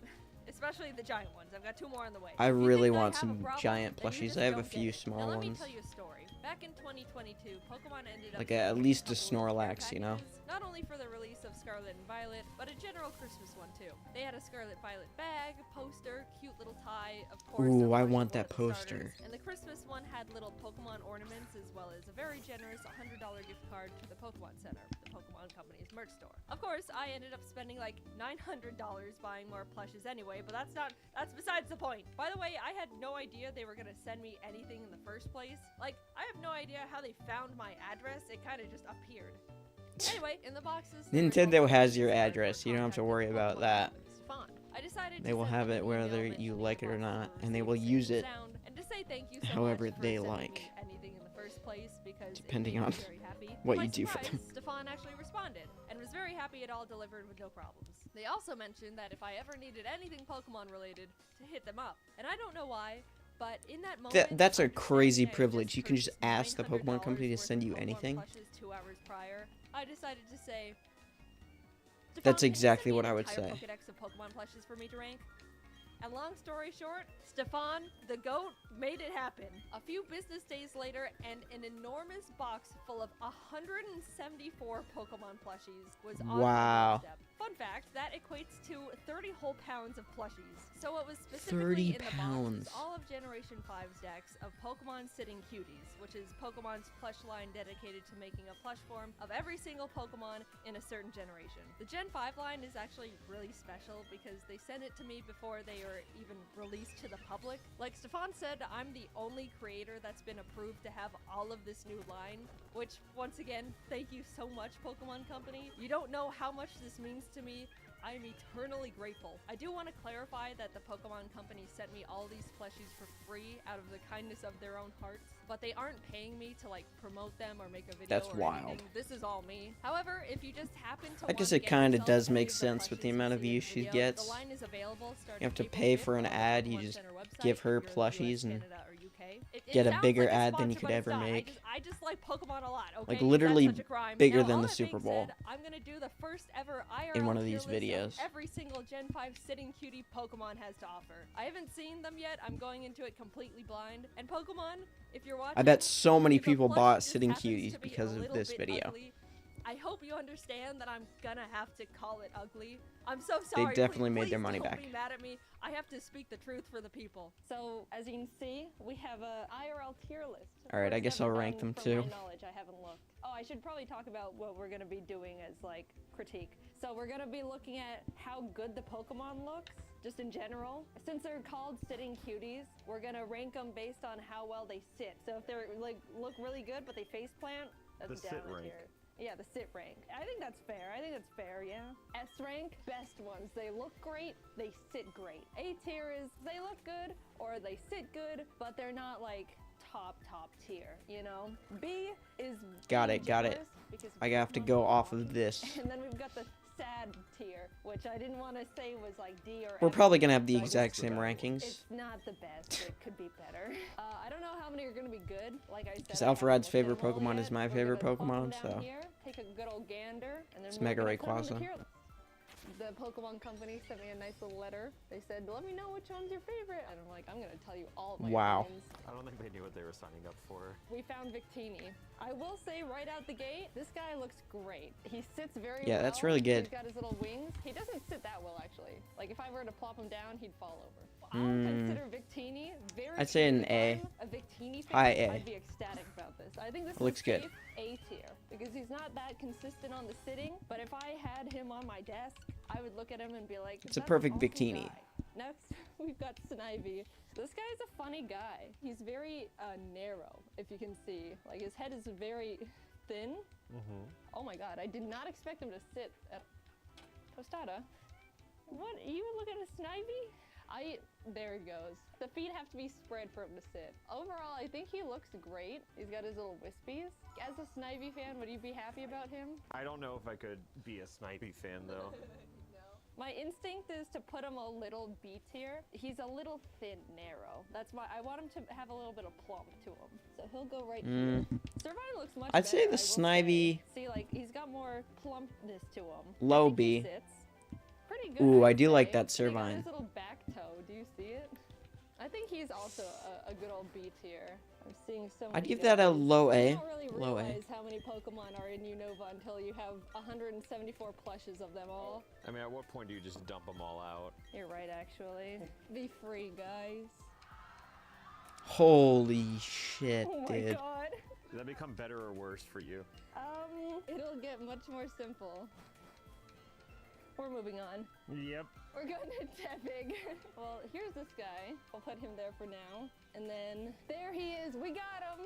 Especially the giant ones. I've got 2 more on the way. I If you really think want have a some problem, giant then you plushies. just I have a don't get few it. small Now let me ones. tell you a story. Back in 2022, Pokemon ended up Like at sending least a couple of care Snorlax, you know? packages, not only for the release of Scarlet and Violet, but a general Christmas one too. They had a Scarlet Violet bag, poster, cute little tie, of course. Ooh, I of course, want one that of the poster. starters. And the Christmas one had little Pokemon ornaments as well as a very generous $100 gift card to the Pokemon Center, the Pokemon Company's merch store. Of course, I ended up spending like $900 buying more plushes anyway, but that's besides the point. By the way, I had no idea they were gonna send me anything in the first place. Like, I have no idea how they found my address. It kind of just appeared. Anyway, in the boxes, there were Nintendo also has your pieces of address. You don't have to contact worry with about Pokemon that. Stefan. I decided They to will send have him it an whether email you mentioning like the it or boxes not, were and they will received use safe it and sound, and to say thank you so however much for they sending like, me anything in the first place, because it depending made me on very happy. what To you my do for surprise, them. Stefan actually responded and was very happy it all delivered with no problems. They also mentioned that if I ever needed anything Pokemon related, to hit them up. And I don't know why, but in that moment, That's a understanding crazy I had privilege. You can just purchased ask the Pokemon $900 company to worth send of you Pokemon anything. plushes 2 hours prior, I decided to say, That's "Stefan, can you send exactly me what an I would entire say. Pokedex of Pokemon plushes for me to rank?" And long story short, Stefan, the GOAT, made it happen. A few business days later, and an enormous box full of 174 Pokemon plushies was on Wow. my doorstep. Fun fact, that equates to 30 whole pounds of plushies. So what was 30 specifically in the box pounds. was all of Generation 5's decks of Pokemon Sitting Cuties, which is Pokemon's plush line dedicated to making a plush form of every single Pokemon in a certain generation. The Gen 5 line is actually really special because they sent it to me before they were even released to the public. Like Stefan said, I'm the only creator that's been approved to have all of this new line, which, once again, thank you so much, Pokemon Company. You don't know how much this means to me. I am eternally grateful. I do want to clarify that the Pokemon Company sent me all these plushies for free out of the kindness of their own hearts, but they aren't paying me to like promote them or make a video. That's or wild. anything. This is all me. However, if you just happen to I guess wanna it get kinda yourself does any make of the sense with the plushies amount you of see in views the she video, gets. The line is available starting You have to April pay 5th for an on the ad, you Pokemon just Center website give if her you're in the US, plushies and Canada, or UK. It get a sounds bigger like ad than sponsor, you could but it's ever not. make. I just like Pokemon a lot, okay? Like, Is literally that such a crime? bigger Now, than all the that Super being Bowl. said, I'm gonna do the first ever IRL in one of tier these list videos. every single Gen 5 Sitting Cutie Pokemon has to offer. I haven't seen them yet. I'm going into it completely blind. And Pokemon, if you're watching, I bet so many if a people plush bought just Sitting happens to Cuties be because a of little this bit video. ugly, I hope you understand that I'm gonna have to call it ugly. I'm so sorry. definitely made please their money don't back. be mad at me. I have to speak the truth for the people. So, as you can see, we have a IRL tier list. Alright, I First guess ever I'll rank done them from too. my knowledge, I haven't looked. Oh, I should probably talk about what we're gonna be doing as like critique. So we're gonna be looking at how good the Pokemon looks, just in general. Since they're called Sitting Cuties, we're gonna rank them based on how well they sit. So if they're like look really good but they face plant, that's The down sit a rank. tier. Yeah, the sit rank. I think that's fair. Yeah. S rank, best ones. They look great, they sit great. A tier is they look good or they sit good, but they're not like top tier, you know? B is Got being it, got it. generous because I have to Pokemon go are off of lucky. this. And then we've got the sad tier, which I didn't want to say was like D or We're F, probably gonna have the so I just- exact same rankings. It's not the best. It could be better. I don't know how many are gonna be good. Like I said, Because I haven't Alpharad's looked at favorite them all Pokemon yet. is my We're favorite gonna plop Pokemon, them down so here, take a good old gander, and then It's we're Mega gonna put 'em in the Rayquaza. tier list. The Pokemon Company sent me a nice little letter. They said, "Let me know which one's your favorite," and I'm like, "I'm gonna tell you all of my Wow. opinions." I don't think they knew what they were signing up for. We found Victini. I will say right out the gate, this guy looks great. He sits very well. Yeah, that's really good. He's got his little wings. He doesn't sit that well, actually. Like, if I were to plop him down, he'd fall over. I would consider Victini very I'd say an if A. I'm a Victini fan, High A. I'd be ecstatic about this. I think this Looks is good. safe A tier because he's not that consistent on the sitting, but if I had him on my desk, I would look at him and be like, It's a "That's perfect an awesome Victini." guy." Next, we've got Snivy. This guy's a funny guy. He's very narrow, if you can see. Like, his head is very thin. Oh my god, I did not expect him to sit at Tostada. What? You look at a Snivy? There he goes. The feet have to be spread for him to sit. Overall, I think he looks great. He's got his little wispies. As a Snivy fan, would you be happy about him? I don't know if I could be a Snipey fan though. My instinct is to put him a little B tier. He's a little thin, narrow. That's why I want him to have a little bit of plump to him. So he'll go right here. Servine looks much I'd say better, the I will Snivy- See, like, he's got more plumpness to him. Low I think he B. sits pretty good, Ooh, I would do like say. that And he got Servine. his little back toe. Do you see it? I think he's also a good old B tier. I'm seeing so many I'd give that a guys. low A. You don't really Low A. realize how many Pokemon are in Unova until you have 174 plushes of them all. I mean, at what point do you just dump them all out? You're right, actually. Be free, guys. Holy shit, Oh my dude. god. Does that become better or worse for you? It'll get much more simple. We're moving on. Yep. We're going to Tepig. Well, here's this guy. I'll put him there for now. And then there he is. We got him.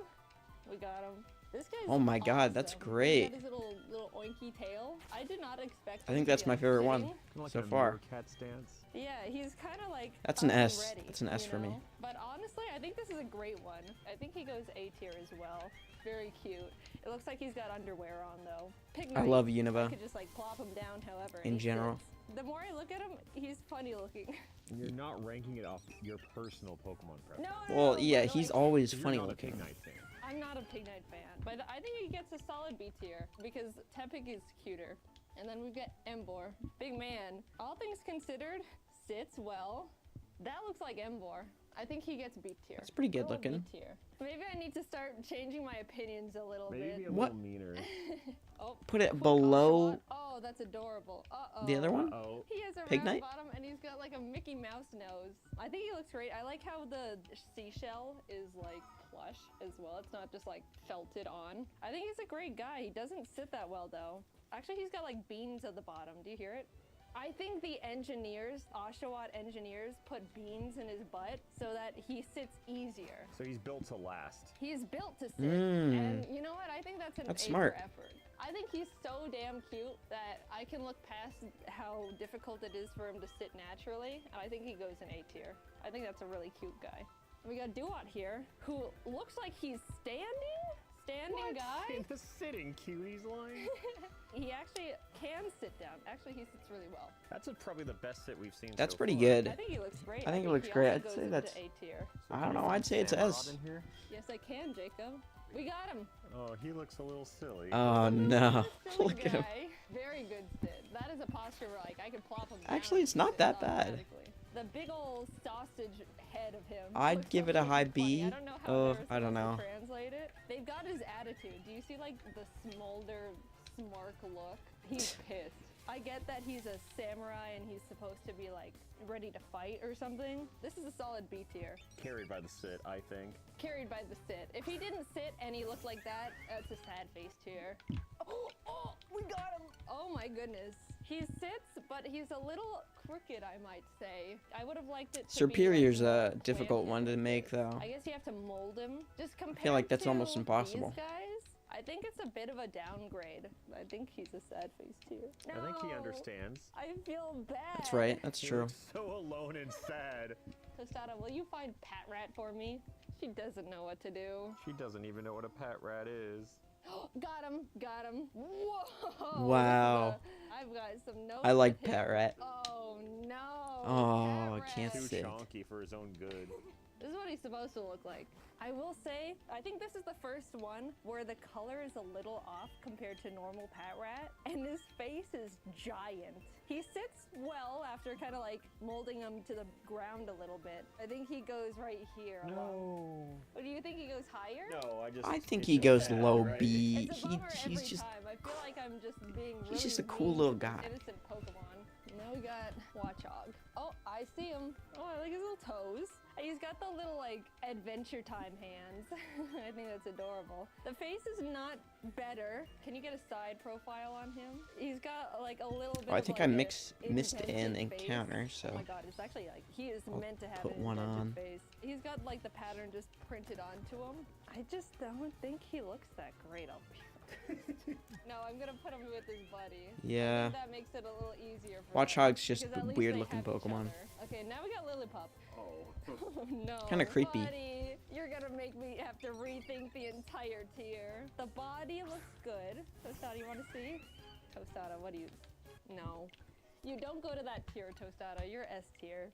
We got him. This guy's Oh my god, that's awesome. great. He's got his little oinky tail. I did not expect. I him think to that's be, my like, favorite one. sitting. Kinda like So a far. cat stance. Yeah, he's kind of like. That's an S. unready, That's an S you for me. know? But honestly, I think this is a great one. I think he goes A tier as well. Very cute. It looks like he's got underwear on though. Pig I Knight, love I Unova. could just like plop him down however. In he general. sits. The more I look at him, he's funny looking. You're not ranking it off your personal Pokemon preference. No, Well, but, yeah, like, he's always So you're funny not a looking. Pig Knight fan. I'm not a Pig Knight fan, but I think he gets a solid B tier because Tepig is cuter. And then we've got Embor. Big man. All things considered, sits well. That looks like Embor. I think he gets B tier. That's pretty good Little looking. B tier. Maybe I need to start changing my opinions a little Maybe bit. a What? little meaner. Oh, Put it quick below Oshawott. Oh, that's adorable. Uh-oh. the other one. Oh, He has a Pig round Knight? bottom and he's got like a Mickey Mouse nose. I think he looks great. I like how the seashell is like plush as well. It's not just like felted on. I think he's a great guy. He doesn't sit that well though. Actually, he's got like beans at the bottom. Do you hear it? I think the engineers, Oshawott engineers, put beans in his butt so that he sits easier. so he's built to last. He's built to sit. Mm. And you know what? I think that's an That's A smart. for effort. I think he's so damn cute that I can look past how difficult it is for him to sit naturally. And I think he goes in A tier. I think that's a really cute guy. We got Duat here, who looks like he's standing? Standing guy? In the sitting cuties line. He actually can sit down. Actually, he sits really well. That's probably the best sit we've seen. That's so pretty far. good. I think he looks great. I think it looks he great. also I'd goes say into that's- A tier. I don't know. I'd say it's Samrod S. in here? Yes, I can, Jacob. We got him. Oh, he looks a little silly. Oh no! Silly Look at him. guy. Very good sit. That is a posture where like I could plop him down Actually, it's and not sit that bad. automatically. The big old sausage head of him. I'd looks give so it a high freaking B. funny. I don't know how Oh, they're I don't supposed know. to translate it. They've got his attitude. Do you see like the smolder, smirk look? He's pissed. I get that he's a samurai and he's supposed to be like ready to fight or something. This is a solid B tier. Carried by the sit, I think. Carried by the sit. If he didn't sit and he looked like that, that's a sad face tier. Oh, we got him! Oh my goodness. He sits, but he's a little crooked, I might say. I would have liked it to Superior's be, like, a more difficult one to planted. make though. I guess you have to mold him. Just compared feel like that's to almost impossible. These guys, I think it's a bit of a downgrade. I think he's a sad face tier. I think he No, understands. I feel bad. That's right. That's He true. looks so alone and sad. Tostada, will you find Pat Rat for me? She doesn't know what to do. She doesn't even know what a pet rat is. Got him, got him. Whoa. Wow. I've got some notes. I like with him. Pat Rat. Oh no. Oh, I Pat can't Rat. Too sit. chonky for his own good. This is what he's supposed to look like. I will say, I think this is the first one where the color is a little off compared to normal Pat Rat, and his face is giant. He sits well after kind of like molding him to the ground a little bit. I think he goes right here. No. What do you think he goes higher? No, I just. I think it's he just goes sad, low right? B. It's a bummer every He's just time. I feel like I'm just being really he's just a cool mean little to this guy. innocent Pokemon. Now we got Watchog. Oh, I see him. Oh, I like his little toes. And he's got the little like Adventure Time hands. I think that's adorable. The face is not better. Can you get a side profile on him? He's got like a little bit. Oh, I of, think like, I a missed an indented face. encounter, so Oh my god, it's actually like he is I'll meant to have put an one indented on. face. He's got like the pattern just printed onto him. I just don't think he looks that great. I'll be no, I'm gonna put him with his buddy. I Yeah. think that makes it a little easier for Watchog's them, just because at a least weird they looking have each Pokemon. other. Okay, now we got Lillipup. Oh. Oh no. Kinda creepy. Buddy, you're gonna make me have to rethink the entire tier. The body looks good. Tostada, you wanna see? Tostada, what do you... No. You don't go to that tier, Tostada. You're S tier.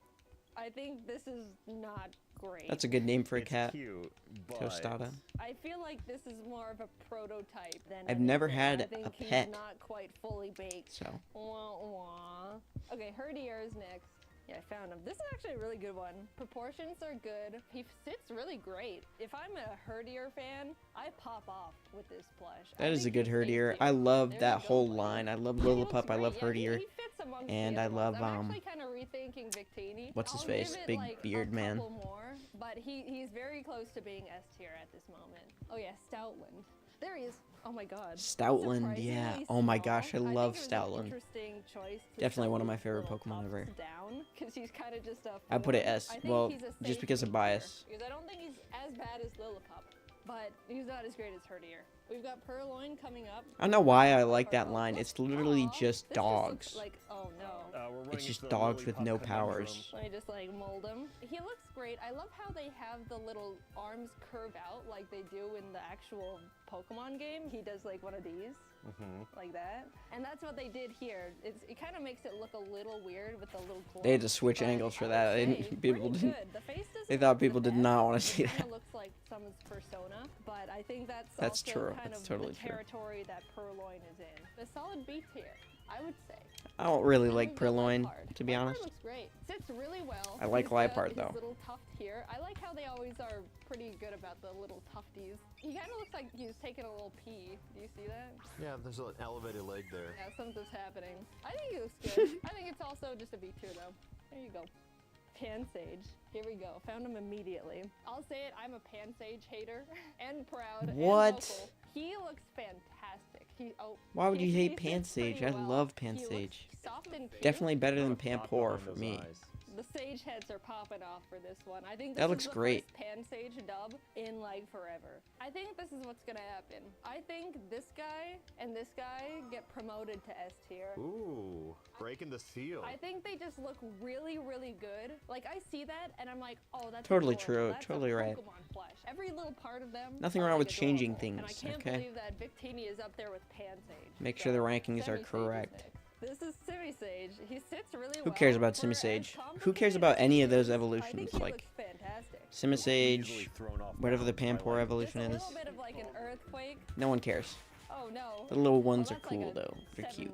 I think this is not great. That's a good name for a It's cat. cute, but Tostada. I feel like this is more of a prototype than I've never anything. had I think a he's pet. not quite fully baked. So Wah, wah. Okay, Herdier is next. Yeah, I found him. This is actually a really good one. Proportions are good. He sits really great. If I'm a herdier fan, I pop off with this plush. That is a good herdier. I love that whole line. I love Lillipup. I love herdier. He fits amongst And the I other love, ones. I'm actually kind of rethinking Victini. what's his I'll face? give it, Big like, beard a man. couple more, but he's very close to being S tier at this moment. Oh yeah, Stoutland. There he is. Oh my god. Stoutland, yeah. Surprisingly Oh my small. gosh, I love think it was an Stoutland. interesting choice to Definitely set one of my his favorite little Pokemon tufts ever. Down, because he's kind of just a. I put it form. S. I think Well, he's a just safe because of B tier, bias. Because I don't think he's as bad as Lillipup, but he's not as great as Herdier. We've got Purloin coming up. I don't know why I like that line. It's literally Aw, just this dogs. looks like, oh no. We're running It's just into the dogs with Lillipup no conundrum. powers. Let me just like mold him. He looks great. I love how they have the little arms curve out like they do in the actual Pokemon game. He does like one of these. Like that. And that's what they did here. It kind of makes it look a little weird with the little claw. They had to switch but angles for I that. would They say didn't, people pretty didn't. good. The face doesn't They thought look the people did best. not want to see It kind that. of looks like someone's persona, but I think that's That's also true. kind That's of totally the true. territory that Purloin is in. A solid B tier, I would say. I don't really And like we've got Purloin, Liepard. to be Liepard honest. looks great. Sits really well. I like He's got Liepard, his though. little tuft here. I like how they always are pretty good about the little tufties. He kind of looks like he's taking a little pee. Do you see that? Yeah, there's an elevated leg there. Yeah, something's happening. I think he looks good. I think it's also just a B tier though. There you go. Pansage. Here we go. Found him immediately. I'll say it, I'm a Pansage hater and proud What? and vocal. He looks fantastic. Why would you he hate sits pretty Pansage? I well. love He looks Pansage. soft and cute. Definitely better than Not a thought Pampor behind for those me. eyes. The sage heads are popping off for this one. I think this That looks is the great. first Pansage dub in like forever. I think this is what's gonna happen. I think this guy and this guy get promoted to S tier. Ooh, breaking the seal. I think they just look really, really good. Like I see that and I'm like, oh, that's Totally adorable. true, That's totally a right. Pokemon plush. Every little part of them. Nothing are, wrong like, with changing adorable. And I things, can't okay? believe that Victini is up there with Pansage. Make sure the rankings are Simisage is correct. next. This is Simisage. He sits really well. Who cares about For as Simisage? Who complicated cares about as any he of those is, I evolutions? think he Like looks fantastic. Easily Simisage, thrown off whatever the balance by Pampor lightning. evolution Just a is. little bit of like an earthquake. No one cares. Oh no. The little ones Well, are that's like cool a though. They're 7 cute.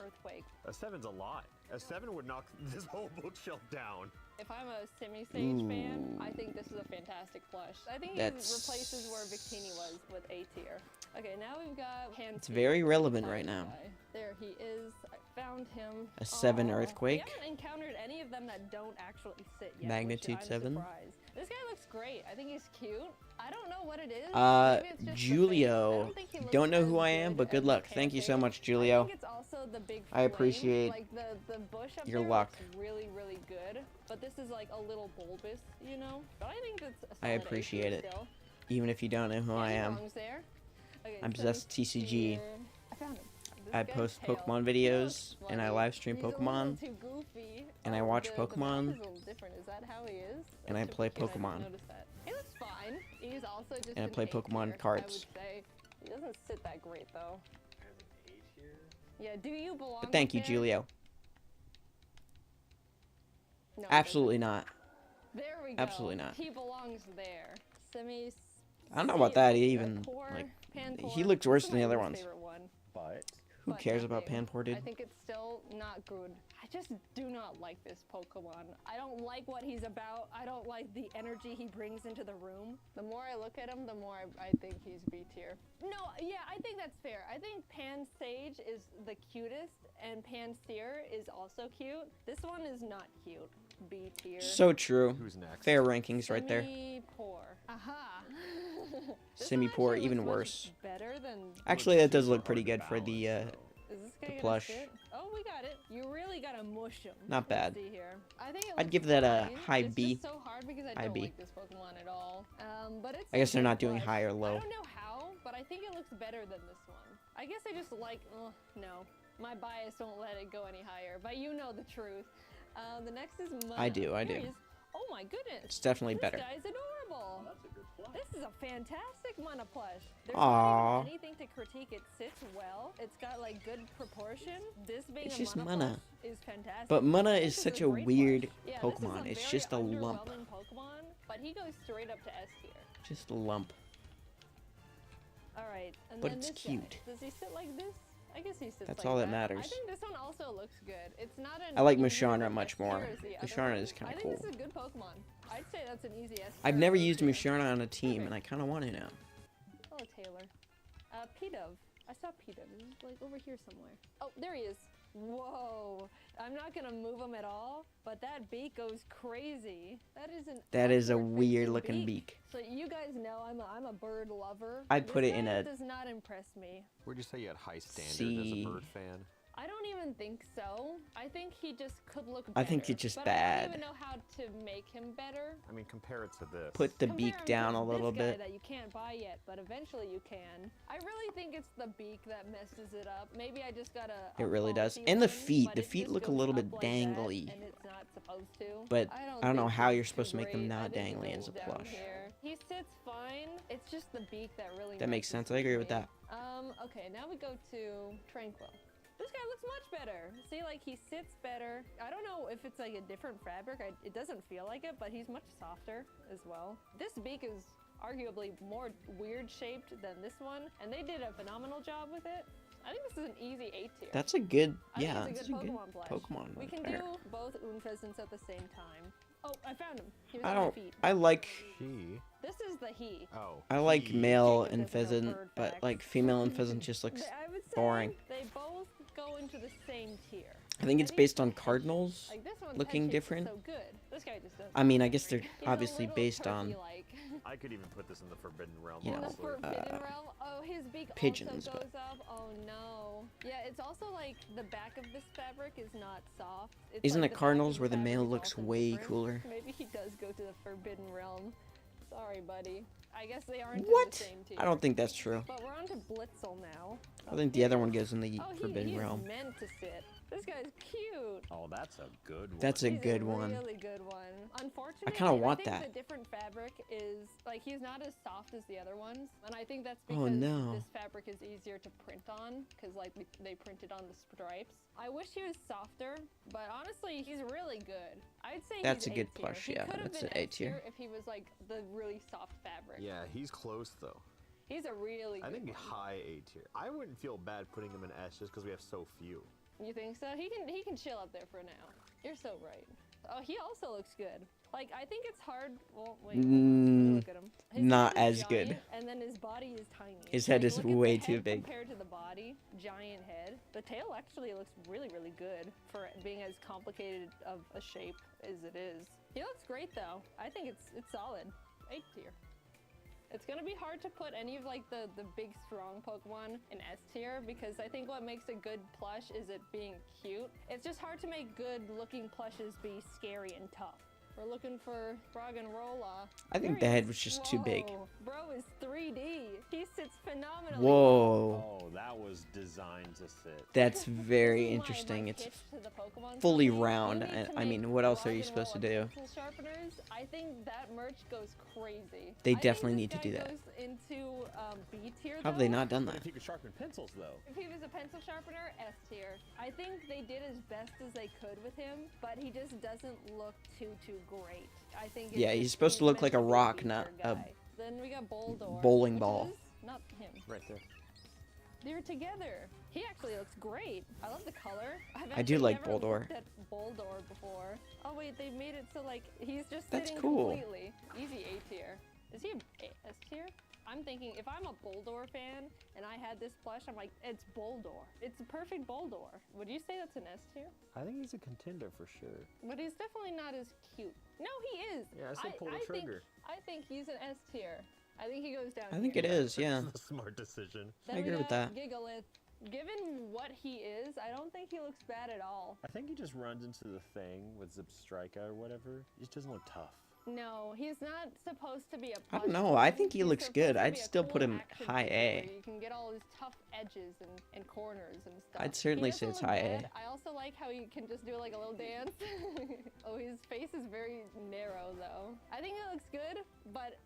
Earthquake. A 7's a lot. A 7 would knock this whole bookshelf down. If I'm a Simisage fan, I think this is a fantastic plush. I think he replaces where Victini was with A tier. Okay, now we've got Pansage. It's very relevant Sorry, right now. guy. There he is. I found him. A 7 Aw. Earthquake. We haven't encountered any of them that don't actually sit yet. Magnitude which I'm 7. surprised. This guy looks great. I think he's cute. I don't know what it is. Maybe it's just the face. I Julio. don't think he looks Don't know as who I am, good but good as luck. Thank you so Pansage. much, Julio. I think it's also the big I flame. appreciate like the bush up your there luck. looks really, really good. But this is like a little bulbous, you know? But I think that's a I solid A appreciate tier it. still. Even if you don't know who Yeah, I he am. belongs there. Okay, I'm so possessed TCG. here- I found him. This I guy's post tail. Pokemon He videos, looks and I funny. live stream He's a little Pokemon, too goofy. and I Oh, watch the mouth Pokemon, is a little different. Is that how he is? and I That's play super cute. I didn't Pokemon. notice that. He looks fine. He's also just And I an play A Pokemon tier, cards. I would say. He doesn't sit that great though. Yeah, do you belong? But thank you, there? Julio. No, he Absolutely not. doesn't. There we go. Absolutely not. He belongs there. Semi. I don't know about that Semi- even. Panpour? Like, Panpour. he looked worse This is than the my other least ones. favorite one. But Who But cares about nothing. Panpour, dude? I think it's still not good. I just do not like this Pokemon. I don't like what he's about. I don't like the energy he brings into the room. The more I look at him, the more I think he's B tier. No, yeah, I think that's fair. I think Pansage is the cutest, and Pansear is also cute. This one is not cute. B tier. So true. Who's next? Fair rankings right there. Semi-poor. Aha. This one Semi-poor, actually even looks much worse. Better than. Actually, that does look pretty good for the. Is this guy gonna plush. sit? Oh, we got it. You really gotta mush him. Not bad. Let's see here. I think it I'd looks give that a fine. high It's B. just so hard because I High don't B. like this Pokemon at all. But it's. I guess they're a not doing plush. high or low. I don't know how, but I think it looks better than this one. I guess I just like. No, my bias won't let it go any higher. But you know the truth. The next is Mana. I do, I Here do. he is. Oh my goodness. It's definitely This better. guy's adorable. This is a fantastic Mana plush. There's Aw. not even anything to critique. It sits well. It's got like good proportion. This being It's a just Mana Mana. plush is fantastic. But Mana This is such a great weird plush. Yeah, Pokemon. This is It's just a very lump. underwhelming Pokemon, but he goes straight up to S tier. Just a lump. All right, and But then it's this guy. cute. Does he sit like this? I guess he sits That's like all that I matters. think this one also looks good. It's not an I like easy Musharna much S tier more. as the other Musharna one. is kinda I think cool. this is a good Pokemon. I'd say that's an easy S I've tier never or used tier. Musharna on a team, and I kind of want to now. Hello, Taylor. P-Dove. I saw P-Dove. He's like over here somewhere. Oh, there he is. Whoa. I'm not gonna move him at all, but that beak goes crazy. That is a upward-facing weird looking beak. So you guys know I'm a bird lover. I'd put This it in guy a does not impress me. Where'd you say you had high standards as C. a bird fan? I don't even think so. I think he just could look better. I think it's just but I bad. don't even know how to make him better. I mean, compare it to this. Put the Compare beak him down to a little this guy bit. that you can't buy yet, but eventually you can. I really think it's the beak that messes it up. Maybe I just got a It really does. faulty And the one, feet. but The it feet just look a goes little bit up like that, dangly. and it's not supposed to. But I don't know think how he's you're supposed to make them great. I not think he dangly goes as a down plush. here. He sits fine. It's just the beak that really That makes messes sense. I agree with me. that. Okay, now we go to Tranquil. This guy looks much better. See, like, he sits better. I don't know if it's like a different fabric. It doesn't feel like it, but he's much softer as well. This beak is arguably more weird shaped than this one, and they did a phenomenal job with it. I think this is an easy A tier. That's a good, I think yeah, it's that's a a good good Pokemon plush. Pokemon. We can pair. do both Unfezants at the same time. Oh, I found him. He was I on my don't. feet. I like. She. This is the he. Oh. I like he. male Jacob and doesn't know pheasant, bird but facts. like female and pheasant just looks. I would say boring. they both go into the same tier. I think it's based on the head cardinals. shape- like this one's looking head shape is different. So good. This guy just doesn't. I mean, I guess they're He's a obviously little based on turkey-like. I could even put this in the Forbidden Realm. You In the know, honestly. forbidden realm. Oh, his beak pigeons, also but- goes up. Oh no. Yeah, it's also like the back of this fabric is not soft. It's Isn't like it the back cardinals of where the fabric male is looks also way different. cooler? Maybe he does go to the forbidden realm. Sorry, buddy. I guess they aren't in What? the same tier. I don't think that's true. But we're on to Blitzel now. I think the other one goes in the Oh, forbidden he's realm. meant to sit. This guy's cute. Oh, that's a good one. That's a He's good a one. really good one. Unfortunately, kinda want think that. the different fabric is like he's not as soft as the other ones, and I think that's Oh, because no. this fabric is easier to print on because like they printed on the stripes. I wish he was softer, but honestly, he's really good. I'd say That's he's a good A-tier. plush, He yeah, could have that's been an A-tier. if he was like the really soft fabric. Yeah, he's close though. He's a really. I good think one. high A tier. I wouldn't feel bad putting him in S just because we have so few. You think so? He can chill up there for now. You're so right. Oh, he also looks good. Like I think it's hard. Well, wait. Hold on. Look at him. His not head is as good. giant, And then his body is tiny. His head is look at the way head too big. compared to the body. Giant head. The tail actually looks really, really good for it being as complicated of a shape as it is. He looks great though. I think it's solid. A tier. It's gonna be hard to put any of like the big strong Pokemon in S tier because I think what makes a good plush is it being cute. It's just hard to make good looking plushes be scary and tough. We're looking for Froggenrola. I think There the he head is. was just too big. Whoa, Bro is 3D. He sits phenomenally. Whoa. Oh, that was designed to sit. That's This very is my interesting. It's pitch to the Pokemon fully company. round. You need to I mean, make what else are you supposed to Froggenrola do? pencil sharpeners. I think that merch goes crazy. They I think definitely this need to guy do that. Goes into B tier. How have they though. not done But that? if you could sharpen pencils, though. If he was a pencil sharpener, S tier. I think they did as best as they could with him, but he just doesn't look too great. I think. It's Yeah, he's just- supposed to look meant like a be rock, B-tier not a guy. Then we got Boldor. bowling which ball. is not him. Right there. They're together. He actually looks great. I love the color. I've I do actually like never Boldor. looked at Boldor before. Oh wait, they made it so like he's just That's sitting cool. completely. Easy A tier. Is he a S tier? I'm thinking if I'm a Boldor fan and I had this plush, I'm like, it's Boldor. It's a perfect Boldor. Would you say that's an S tier? I think he's a contender for sure. But he's definitely not as cute. No, he is. Yeah, I said pull the trigger. I think he's an S tier. I think he goes down. I think here. it is, yeah. That's a smart decision. Then I we agree with got that. Gigalith. Given what he is, I don't think he looks bad at all. I think he just runs into the thing with Zipstrika or whatever. He just doesn't look tough. No, he's not supposed to be a I plush don't know. I Pokemon. think he He's looks supposed good. to I'd be a still cool put him action high figure A. where you can get all his tough edges and corners and stuff. I'd certainly He say doesn't it's look high A. bad. I also like how he can just do like a little dance. Oh, his face is very narrow though. I think it looks good, but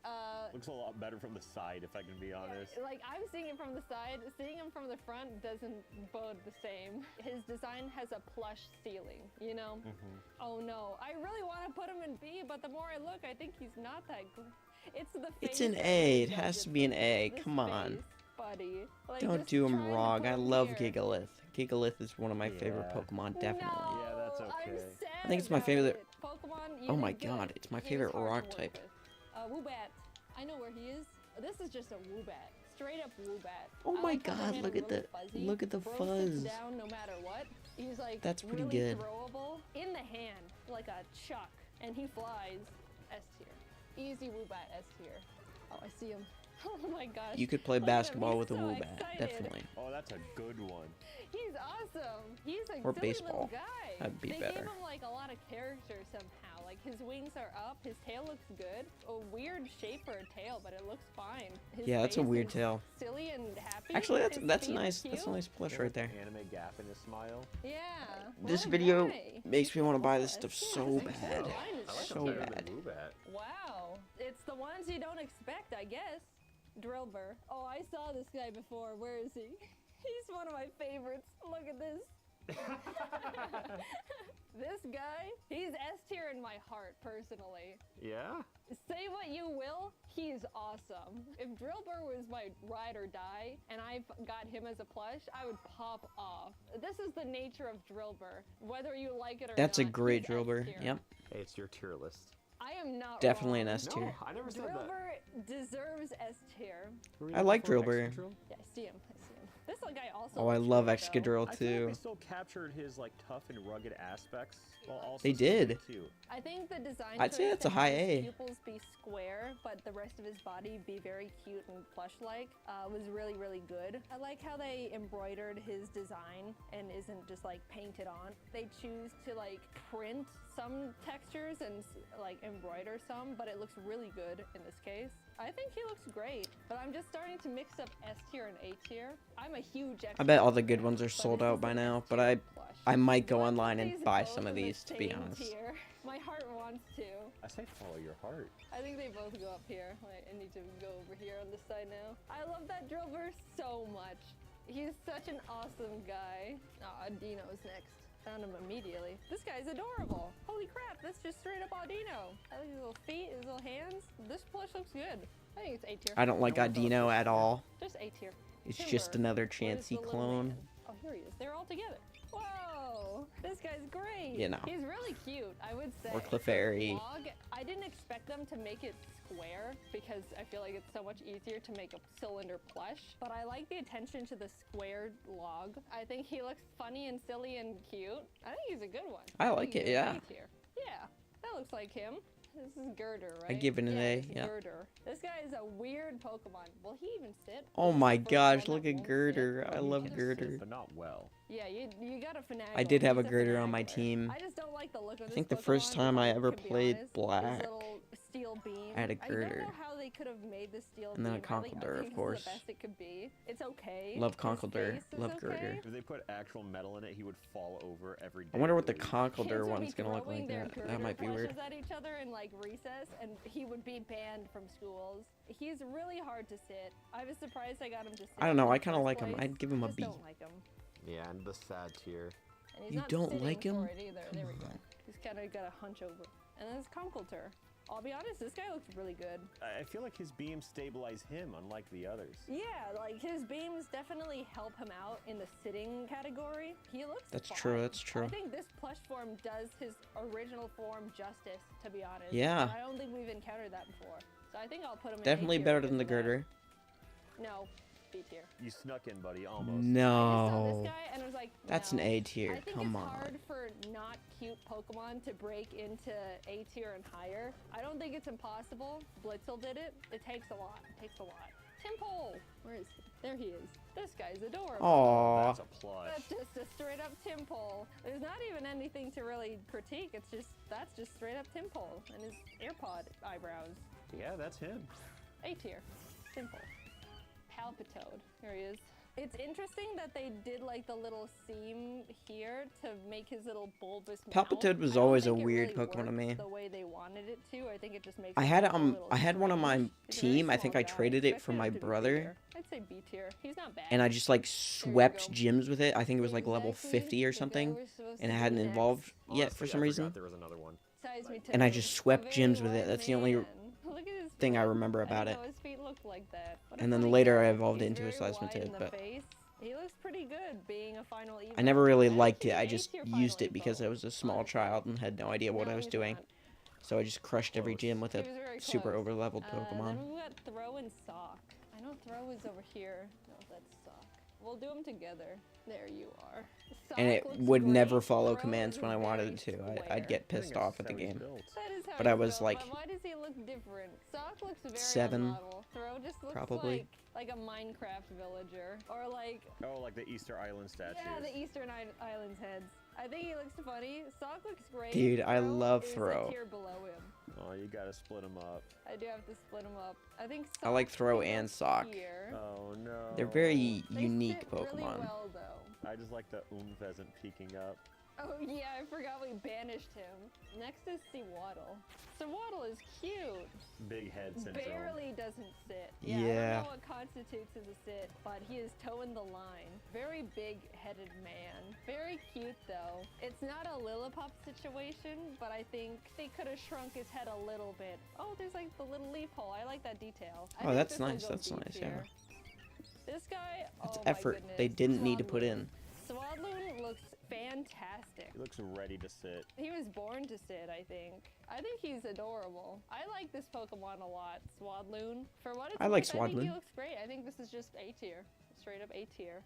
Looks a lot better from the side, if I can be honest. like I'm seeing it from the side, seeing him from the front doesn't bode the same. His design has a plush ceiling, you know? Oh no, I really want to put him in B, but the more I look, I think he's not that good. It's the face. It's an that A. really It has judges to be an him. A. This Come on. face. funny. Like, Don't just do him trying to wrong. put I him love here. Gigalith. Gigalith is one of my favorite Yeah. Pokemon, definitely. No, Yeah, that's I'm okay. sad I think it's my about favorite- it. Pokemon, you Oh my did good. god, it's my He was favorite hard to rock work type. with. Woobat. I know where he is. This is just a Woobat. Straight up Woobat. Oh I my like how they god, made him look at really the fuzzy. look at the Bro fuzz. sits down no matter what. He's like That's pretty really good. throwable in the hand, like a chuck, and he flies S tier. Easy Woobat S tier. Oh, I see him. Oh my gosh. You could play Look at him, basketball he's with a so Woobat, excited. definitely. Oh, that's a good one. He's awesome. He's a Or silly baseball. little guy. That'd be they better. gave him like a lot of character somehow. Like his wings are up, his tail looks good. A weird shape for a tail, but it looks fine. His Yeah, that's a face weird is tail. Silly and happy. Actually, His that's feet nice. cute. That's a nice plush Got, right like, there. an anime gap in his smile. Yeah. This What a video guy. makes me want to buy this Cool. stuff Yeah, so I think bad. Mine is I like So him better bad. than Woobat. Wow. It's the ones you don't expect, I guess. Drillbur. Oh, I saw this guy before. Where is he? He's one of my favorites. Look at this. This guy, he's S tier in my heart, personally. Yeah? Say what you will, he's awesome. If Drillbur was my ride or die, and I've got him as a plush, I would pop off. This is the nature of Drillbur, whether you like it or That's a not. great he's S Drillbur. tier. Yep. Hey, it's your tier list. I am not Definitely an wrong. S No, tier. I never said that. Drillbur deserves S tier. Who are you I like looking for, Drillbur. Excadrill? Yeah, I see him. I see him. This little guy also. Oh, I looks love good, though. Excadrill I feel like too. they still captured his like tough and rugged aspects while also They still being did. cute. I think the design. I'd say choice that's a to high have his A. Pupils be square, but the rest of his body be very cute and plush-like. Was really, really good. I like how they embroidered his design and isn't just like painted on. They choose to like print some textures and like embroider some, but it looks really good in this case. I think he looks great, but I'm just starting to mix up S tier and A tier. I'm a huge. I bet all the good fan, ones are but sold this out is by an now, S but tier I plush. might go Do I put online and these buy both some of in the these, to be same honest. tier? My heart wants to. I say follow your heart. I think they both go up here. Wait, I need to go over here on this side now. I love that Drillbur so much. He's such an awesome guy. Aw, Dino's next. Found him immediately. This guy's adorable. Holy crap, that's just straight up Audino. I like his little feet, his little hands. This plush looks good. I think it's A tier. I don't like Audino at all. Just A tier. It's Timber. just another Where's Chansey the little clone. man? Oh, here he is. They're all together. Whoa, this guy's great. You know. He's really cute, I would say. Or Clefairy. Vlog, I didn't expect them to make it square because I feel like it's so much easier to make a cylinder plush. But I like the attention to the squared log. I think he looks funny and silly and cute. I think he's a good one. I think like he's it, an yeah. A tier. Yeah, that looks like him. This is Girder, right? I give it an yeah, A, it's yeah. Girder. This guy is a weird Pokemon. Will he even sit? Oh This is my the first gosh, one look that at won't Girder. sit. I You love can Girder. sit, but not well. Yeah, you gotta finagle. I did have a He's Girder on my finagler. team. I just don't like the look of I this think the first Pokemon, time I if ever could be played honest. Black, This little steel beam. I had a I Girder. don't know how they could have made the steel And then a beam. I think Conkeldurr, of this is course. the best it could be. It's okay. Love His Conkeldurr, face is love okay. Girder. If they put actual metal in it, he would fall over every day. I wonder what the please. Conkeldurr Kids would one's be gonna look throwing like. their That Girder might be weird. plushes at each other in like recess, and he would be banned from schools. He's really hard to sit. I was surprised I got him to sit. I don't know, in the I kinda first like him. place. I'd give him I a just B. don't like him. Yeah, and the sad tier. And he's You not don't sitting like him? for it either. There we go. He's kind of got a hunch over. And then it's Conkeldurr. I'll be honest, this guy looks really good. I feel like his beams stabilize him, unlike the others. Yeah, like his beams definitely help him out in the sitting category. He looks That's fine. true, that's true. I think this plush form does his original form justice, to be honest. Yeah. I don't think we've encountered that before. So I think I'll put him in Definitely A tier better because than the of that. Girder. No, B tier. You snuck in, buddy, almost. I just saw No. this guy and was like, That's no. an A tier. I think Come it's on. hard for not cute Pokemon to break into A tier and higher. I don't think it's impossible. Blitzel did it. It takes a lot. It takes a lot. Timpole! Where is he? There he is. This guy's adorable. Aww. That's a plush. That's just a straight up Timpole. There's not even anything to really critique. It's just, that's just straight up Timpole and his AirPod eyebrows. Yeah, that's him. A tier. Simple. Palpitoad. Here he is. It's interesting that they did like the little seam here to make his little bulbous mouth. Palpitoad was I don't always a think it weird really Pokemon to worked me. The way they wanted it to. I think it just makes I him had look a little I had one on my strange. He's a very team. I think small I guy. traded it Expected for him my to be brother, bigger. I'd say B tier. He's not bad. and I just like swept go. gyms with it. I think it was like level Exactly 50 or the guy something, we're supposed and to it be hadn't next. evolved yet for Honestly, some I reason. forgot there was another one. Size me And I toad. just swept A gyms very with it. wise That's the only man. Look at his thing I remember about I it. didn't know his feet looked like that. What a And then funny later I guy. evolved He's into a very seismitoid, wide in the but face. He looks pretty good being a final evo. I never really I'm liked it. actually I an just A-tier final used it because evo, I was a small honestly. child and had no idea what No, I was he's doing. not. So I just crushed every Close. gym with He a was very super close. over-leveled Then Pokemon. we've got Throw and Sock. I know Throw is over here. No, that's Sock. We'll do them together. There you are. And Sock it looks would never great. follow Throw commands is when I wanted it very to. square. I'd get I think pissed that's off at the how he's game. built. That is how But I he's was built, like but why does he look different? Sock looks very 7, on model. Throw just looks probably. like a Minecraft villager or like Oh, like the Easter Island statues. yeah, the Eastern Islands heads. I think he looks funny. Sock looks great. Dude, I Throw love is Throw. A tier below him. Oh, you gotta split them up. I do have to split them up. I think I like Sock Throw goes and Sock. here. Oh no. They're very They unique sit Pokemon. Really well, though. I just like the pheasant peeking up. Oh yeah, I forgot we banished him. Next is Sewaddle. Sewaddle is cute. Big head syndrome. Barely doesn't sit. Yeah, I Yeah. don't know what constitutes as a sit, but he is toeing the line. Very big-headed man. Very cute though. It's not a Lillipup situation, but I think they could have shrunk his head a little bit. Oh, there's like the little leaf hole. I like that detail. I Oh, think that's this will nice, go that's B nice, yeah. tier. This guy, That's oh my effort goodness. they didn't need to put in. Swadloon looks fantastic. He looks ready to sit. He was born to sit, I think. I think he's adorable. I like this Pokemon a lot, Swadloon. For what it's I like worth, I think he Swadloon. looks great. I think this is just A tier. Straight up A tier.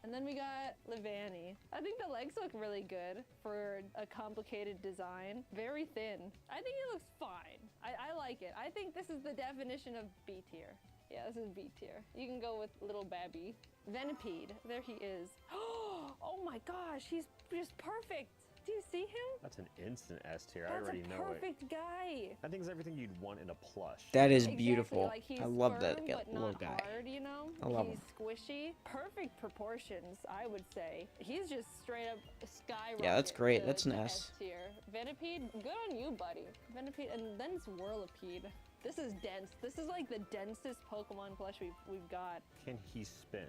And then we got Livani. I think the legs look really good for a complicated design. Very thin. I think he looks fine. I like it. I think this is the definition of B tier. Yeah, this is B tier. You can go with little Babby. Venipede. There he is. Oh my gosh, he's just perfect. Do you see him? That's an instant S tier. I That's already a know it. perfect guy. I think it's everything you'd want in a plush. That is Exactly, beautiful. like he's I love that firm, but little not guy. hard, you know? I love he's squishy. Perfect proportions, I would say. He's just straight up skyrocket. Yeah, that's great. to- That's an to S. tier. Venipede, good on you, buddy. Venipede, and then it's Whirlipede. This is dense. This is like the densest Pokemon plush we've got. Can he spin?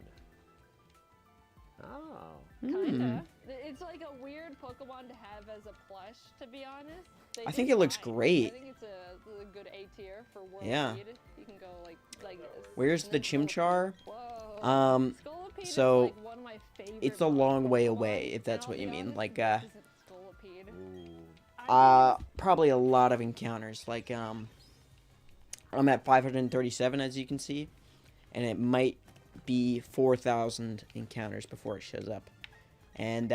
Oh. Kinda. It's like a weird Pokemon to have as a plush, to be honest. They I do think it looks fine. great. I think it's a good A tier for Whirlipede. Yeah. You can go like this. Where's And the then Chimchar? Whoa. Scolipede so is like one of my favorite it's a long way Pokemon, away, if and that's I'll what be you mean, honest, like, this isn't Scolipede. Ooh. I think Probably a lot of encounters. Like, I'm at 537, as you can see, and it might be 4,000 encounters before it shows up. And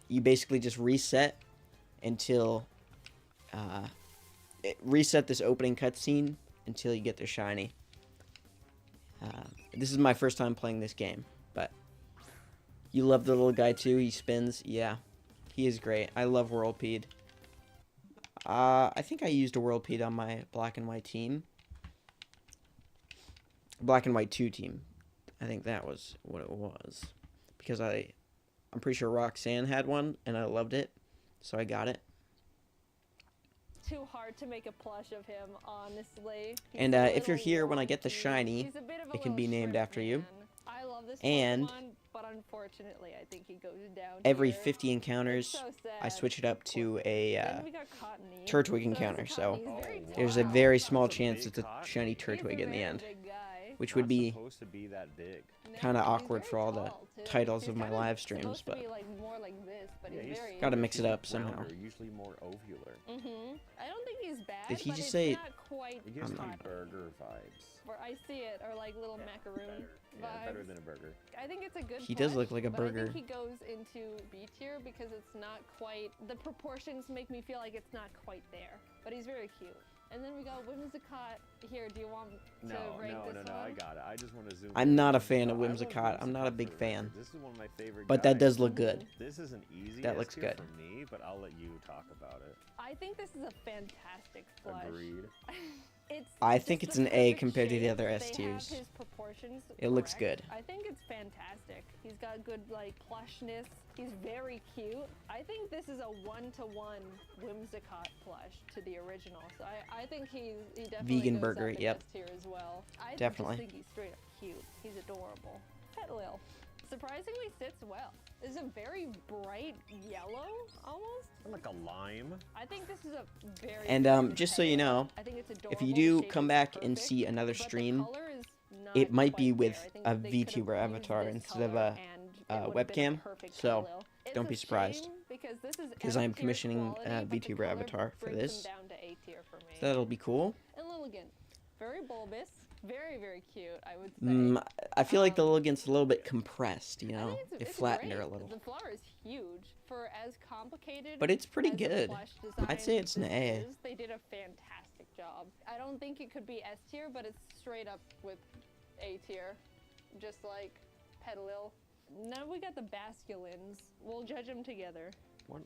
you basically just reset until reset this opening cutscene until you get the shiny. This is my first time playing this game, but you love the little guy too. He spins. Yeah, he is great. I love Whirlipede. I think I used a Whirlipede on my Black and White team. Black and White 2 team. I think that was what it was. Because I'm pretty sure Roxanne had one, and I loved it. So I got it. too hard to make a plush of him, honestly. He's And a if you're little here when I get the wonky. shiny, He's a bit of a it can little be named shrimp after you. man. I love this And Pokemon, but unfortunately, I think he goes down Every here. 50 It's encounters, so I sad. switch it up to a Then we got Cottonee. Turtwig So encounter, it's a so Cottonee. He's very there's a tall. very That's small a chance big it's a cotton. shiny He's a Turtwig in the very end. big guy. Which would Not be supposed to be that big. No, kinda he's awkward very for all the tall, too. titles He's of my kinda live streams, supposed but to be like more like this, but Yeah, he's he's very gotta mix it up Rounder, somehow. usually more ovular. I don't think he's bad. Did he but just it's say- not quite It gives me hot. burger vibes. Or I see it, or like little macaroon Better. Yeah, better vibes. than a burger. I think it's a good. He does plush, look like a but I burger. think he goes into B tier because it's not quite. The proportions make me feel like it's not quite there. But he's very cute. And then we got Whimsicott. Here, do you want to No, rank no, this no, one? I got it. I just want to zoom. I'm in. not a fan of No, I love Whimsicott. I'm not a big for fan. record. This is one of my favorite But that guys. does look good. This is an easy That S looks tier good. for me, but I'll let you talk about it. I think this is a fantastic plush. Agreed. It's I just think the it's an A perfect compared to the shape. other S They tiers. have his proportions It looks correct. good. I think it's fantastic. He's got good like plushness. He's very cute. I think this is a one-to-one Whimsicott plush to the original. So I think he definitely Vegan goes burger, up in yep. S tier as well. I Definitely. just think he's straight up cute. He's adorable. Petlil surprisingly sits well. This is a very bright yellow, almost. Like a lime. I think this is a very. And gorgeous just so you petal. know, I think it's if adorable, you the do shape come is back and perfect, see another but the stream, color is it not might be quite with there. I think a they could've VTuber used avatar this instead of color a and it would've been a webcam, perfect so parallel. It's don't a be surprised, shame because this is because I am F tier commissioning quality, a but the VTuber color avatar for brings them this. down to A tier for me. So that'll be cool. And Lilligant, very bulbous, very, very cute, I would say. I feel like the Lilligant's a little bit compressed, you I know? think It it's flattened her great. a little. The flower is huge for as complicated. But it's pretty as the good. plush I'd say design it's an this A. is. They did a fantastic job. I don't think it could be S tier, but it's straight up with A tier, just like Petalil. Now we got the Basculins. We'll judge them together.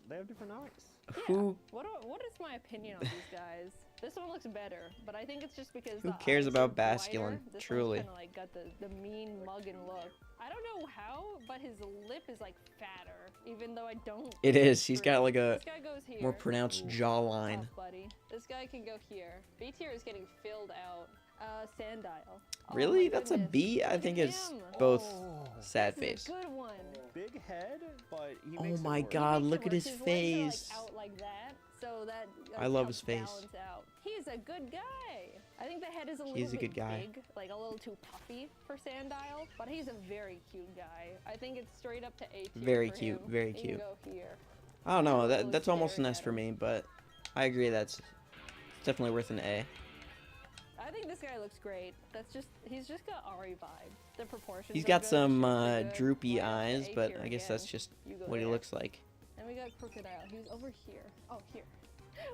They have different eyes. Who What is my opinion on these guys? This one looks better, but I think it's just because Who the cares eyes about are wider. Basculin? This Truly. one's kind of like got the mean mugging look. I don't know how, but his lip is like fatter, even though I don't. It is. He's got like a This guy goes here. more pronounced jawline. Tough, buddy. This guy can go here. B tier is getting filled out. Sandile. Oh Really? my That's a goodness. B? I Look think at it's him. both Oh, sad This is face. a good one. big head, but he Oh makes my it work. God, He makes look it at work. his legs are, face. like, out like that, so that I love helps his face. balance out. He's a good guy. I think the head is a little He's a bit good guy. big, like a little too puffy for Sandile, but he's a very cute guy. I think it's straight up to A tier. Very for cute, him. very He can cute. go here. I don't know. Really That's almost an staring S at for him. me, but I agree that's definitely worth an A. I think this guy looks great. He's just got Ari vibes. The proportions. He's are got good, some shapes are good. droopy Right up to eyes, A but tier I guess again. that's just You go what he there. looks like. And we got Crocodile. He's over here. Oh, here.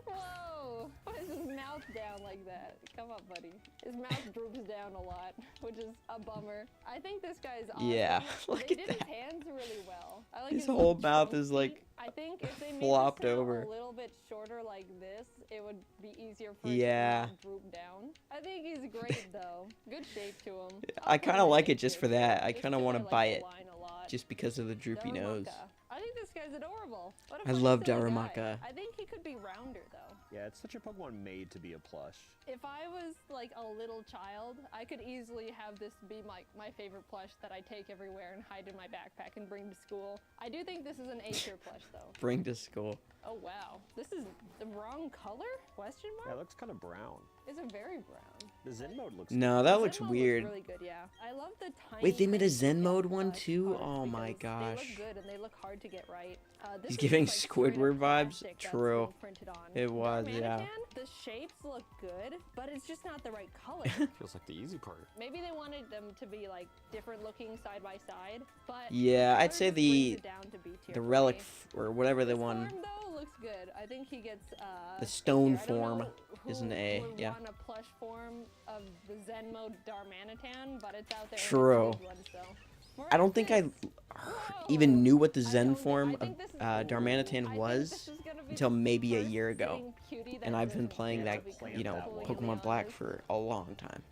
Whoa! Why is his mouth down like that? Come on, buddy. His mouth droops down a lot, which is a bummer. I think this guy's awesome. Yeah, look they at did that. his hands really well. I like His his whole little mouth trunk is, like, feet. I think if they made flopped this over. a little bit shorter like this, it would be easier for Yeah. it to not droop down. I think he's great though. Good shape to him. I I'll put kind him of in like A it just tier for that. too, I just kind of 'cause want I to like buy the it line a lot. just because of the droopy nose. Daramaka. I think this guy's adorable. What a I funny, love silly guy. Daramaka. I think he could be rounder though. Yeah, it's such a Pokemon made to be a plush. If I was like a little child, I could easily have this be my favorite plush that I take everywhere and hide in my backpack and bring to school. I do think this is an A tier plush though. Bring to school. Oh wow, this is the wrong color? Question Yeah, it mark? looks kind of brown. Is it very brown? The Zen mode looks No, good. that The looks Zen mode weird. really good, yeah. I love the tiny. Wait, they made a print Zen detail mode one plush too? cards Oh my because They gosh. look good and they look hard to get right. This He's is giving just, like, straight up Squidward vibes? plastic that's True. all printed on. It was, yeah. Darmanitan, the shapes look good, but it's just not the right color. Feels like the easy part. Maybe they wanted them to be like different looking side by side, but Yeah, color I'd say just brings the it down to B tier the for relic me. or whatever the This one. form, though, looks good. I think he gets The A stone tier. I don't form know is an who A, would yeah. want a plush form of the Zen mode Darmanitan, but it's out there. and it's a True. good one, so. I don't think I Whoa. even knew what the I Zen don't think- form I of think this is- Darmanitan I think was this is gonna be until the maybe a first year ago. sitting cutie that And I've been doesn't playing fail that, because you know, it's completely Pokemon Black honest. for a long time.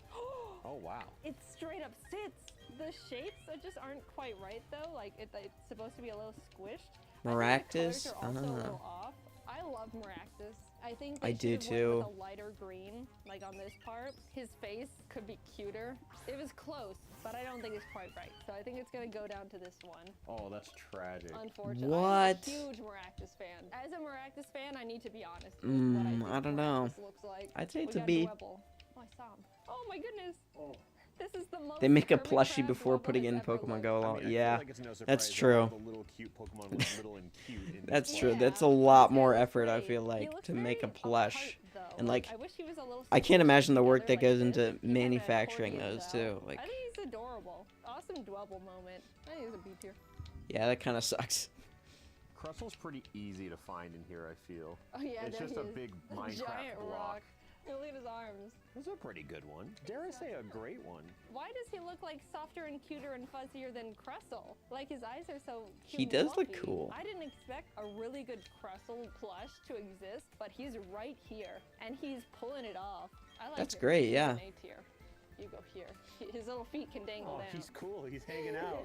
Oh, wow. It straight up sits. The shapes just aren't quite right though. Like it's supposed to be a little squished. I think the colors Maractus? are also a Ah. little off. I love Maractus. I think I they do should've went with too. a lighter green, like on this part. His face could be cuter. It was close, but I don't think it's quite right. So I think it's gonna go down to this one. Oh, that's tragic. Unfortunately, What? I'm a huge Maractus fan. As a Maractus fan, I need to be honest with what I think I don't know. Maractus looks like. I'd say We it's a got B. Dwebble. Oh, I saw him. Oh my goodness. This is the most They make a Hermitcraft plushie before Dwebble putting has in ever Pokemon looked. Go. I mean, I feel Yeah, like it's no surprise that's that true. all the little cute Pokemon look little and cute. In That's this true. one. That's a Yeah, lot this more guy looks effort, I great. feel He like, looks to make a very plush. apart, though. And, like, I wish he was a little I can't imagine the work together that goes like into this. He kinda manufacturing accordions those out. too. Like, I think he's adorable. Awesome Dwebble moment. I think he's a B tier. yeah, that kind of sucks. Crustle's pretty easy to find in here, I feel. Oh yeah, It's there just he a is. big A Minecraft giant block. rock. Look at his arms. This is a pretty good one. Dare I say a great one. Why does he look like softer and cuter and fuzzier than Crustle? Like his eyes are so cute He and does look fluffy. cool. I didn't expect a really good Crustle plush to exist, but he's right here and he's pulling it off. I like That's it. great, He's yeah. an A tier. You go here. His little feet can dangle Oh, down. he's cool. He's hanging out.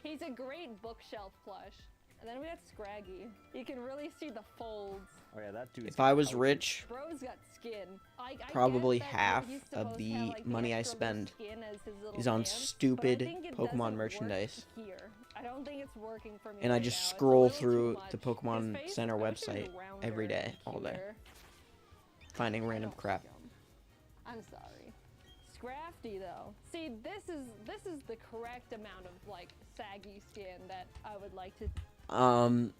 He's a great bookshelf plush. And then we got Scraggy. You can really see the folds. Oh yeah, that dude's If I was pouchy. rich, Bro's got skin. I probably get that half he's of supposed to the have, like, money I extra little spend skin as his little is on hands, but I stupid think it Pokemon doesn't work merchandise. Here. I I don't think it's working for me. And I right just now. It's a scroll little too through much. the His Pokemon face, Center I wish it was website rounder every day, and all day, cuter. finding I random don't crap. like 'em. I'm sorry. Scrafty though. See, this is the correct amount of like saggy skin that I would like to.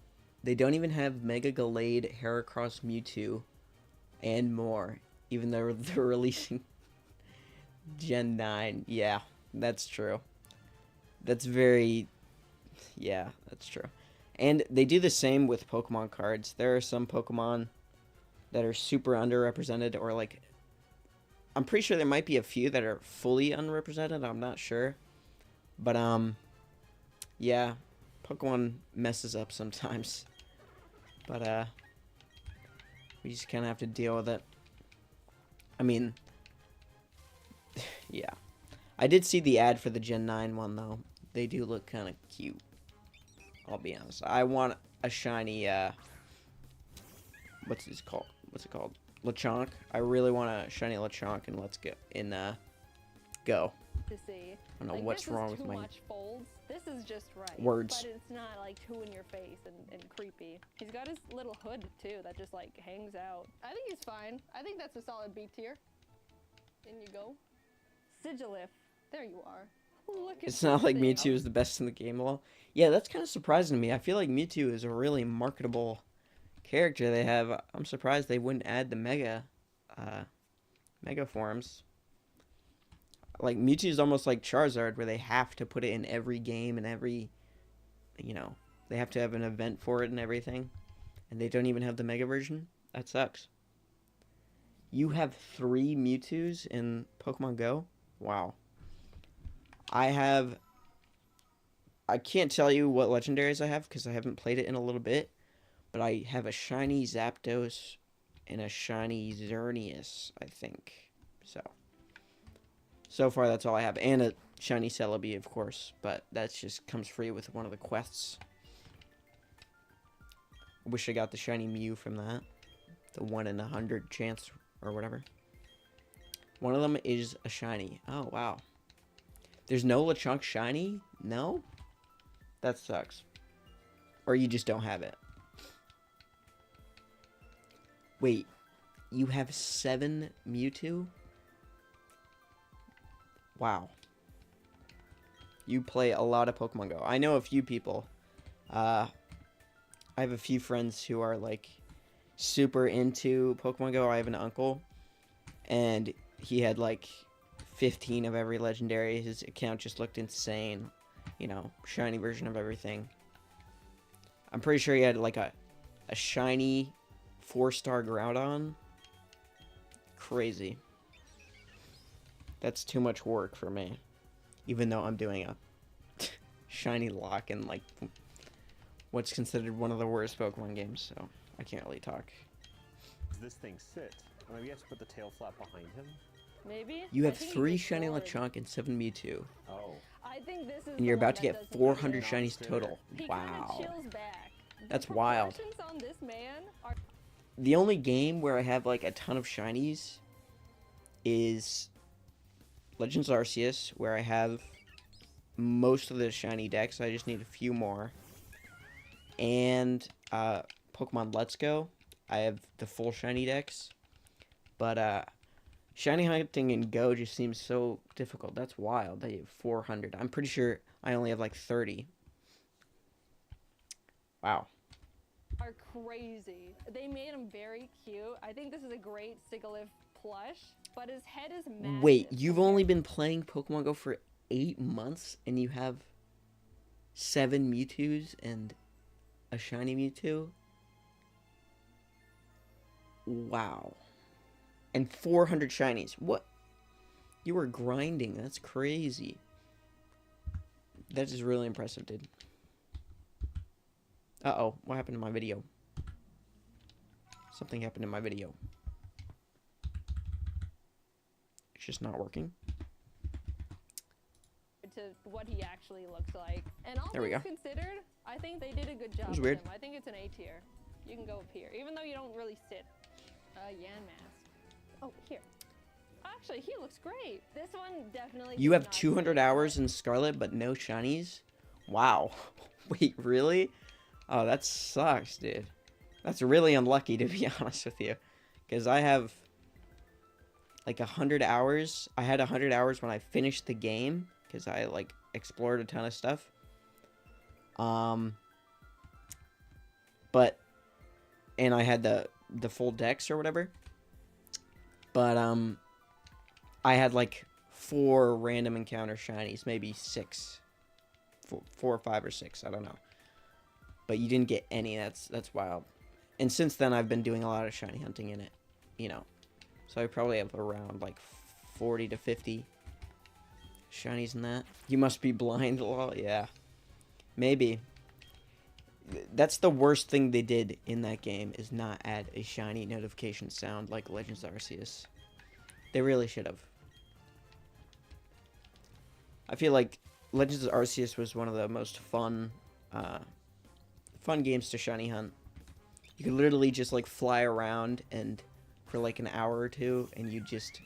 They don't even have Mega Gallade, Heracross, Mewtwo, and more. Even though they're releasing Gen 9. Yeah, that's true. That's very... Yeah, that's true. And they do the same with Pokemon cards. There are some Pokemon that are super underrepresented, or like... I'm pretty sure there might be a few that are fully unrepresented, I'm not sure. But, yeah, Pokemon messes up sometimes. But, we just kind of have to deal with it. I mean, yeah. I did see the ad for the Gen 9 one, though. They do look kind of cute. I'll be honest. I want a shiny, what's it called? Lechonk. I really want a shiny Lechonk in Let's Go. Go. To see. I don't know Like, what's wrong this is with too my much folds. This is just right. words. But it's not like too in your face and creepy. He's got his little hood too that just like hangs out. I think he's fine. I think that's a solid B tier. In you go. Sigilif. There you are. Look at It's not this like thing. Mewtwo is the best in the game at all. Yeah, that's kind of surprising to me. I feel like Mewtwo is a really marketable character they have. I'm surprised they wouldn't add the Mega forms. Like, Mewtwo is almost like Charizard, where they have to put it in every game and every, you know, they have to have an event for it and everything. And they don't even have the Mega version. That sucks. You have 3 Mewtwo's in Pokemon Go? Wow. I can't tell you what legendaries I have because I haven't played it in a little bit, but I have a shiny Zapdos and a shiny Xerneas, I think. So far that's all I have, and a shiny Celebi, of course, but that just comes free with one of the quests. Wish I got the shiny Mew from that, the 1 in 100 chance or whatever. One of them is a shiny. Oh wow. There's no Lechonk shiny? No? That sucks. Or you just don't have it. Wait, you have 7 Mewtwo? Wow. You play a lot of Pokemon Go. I know a few people. I have a few friends who are like super into Pokemon Go. I have an uncle, and he had like 15 of every legendary. His account just looked insane. You know, shiny version of everything. I'm pretty sure he had like a shiny 4-star Groudon. Crazy. That's too much work for me. Even though I'm doing a shiny lock in like what's considered one of the worst Pokemon games, so I can't really talk. Does this thing sit? Maybe you have to put the tail flap behind him? Maybe? You I have think he 3 gets shiny bored. Lechonk and 7 Mewtwo. Oh. I think this is And you're the one about to that get doesn't 400 fit. shinies total. He Wow. kinda chills back. That's The wild. proportions on this man are The only game where I have like a ton of shinies is Legends Arceus, where I have most of the shiny decks. I just need a few more. And Pokemon Let's Go, I have the full shiny decks. But shiny hunting in Go just seems so difficult. That's wild. They have 400. I'm pretty sure I only have like 30. Wow. are crazy. They made him very cute. I think this is a great Sigilyph plush, but his head is massive. Wait, you've only been playing Pokemon Go for 8 months and you have 7 Mewtwo's and a shiny Mewtwo? Wow. And 400 shinies. What? You were grinding. That's crazy. That is really impressive, dude. Uh-oh. What happened to my video? Something happened to my video. It's just not working. To what he actually looks like. And all There we things go. considered, I think they did a good job was with weird. him. I think it's an A tier. You can go up here, even though you don't really sit. Yan mask. Oh, here. Actually, he looks great. This one definitely. You does have not 200 sit. hours in Scarlet, but no shinies? Wow. Wait, really? Oh, that sucks, dude. That's really unlucky, to be honest with you. Because I have like 100 hours. I had 100 hours when I finished the game. Because I like explored a ton of stuff. But, and I had the full decks or whatever. But, I had like 4 random encounter shinies, maybe 6. 4 or 5 or 6, I don't know. But you didn't get any, that's wild. And since then, I've been doing a lot of shiny hunting in it, you know. So I probably have around like 40 to 50 shinies in that. You must be blind, lol, yeah. Maybe. That's the worst thing they did in that game, is not add a shiny notification sound like Legends Arceus. They really should have. I feel like Legends Arceus was one of the most fun games to shiny hunt. You could literally just like fly around and for like an hour or two, and you just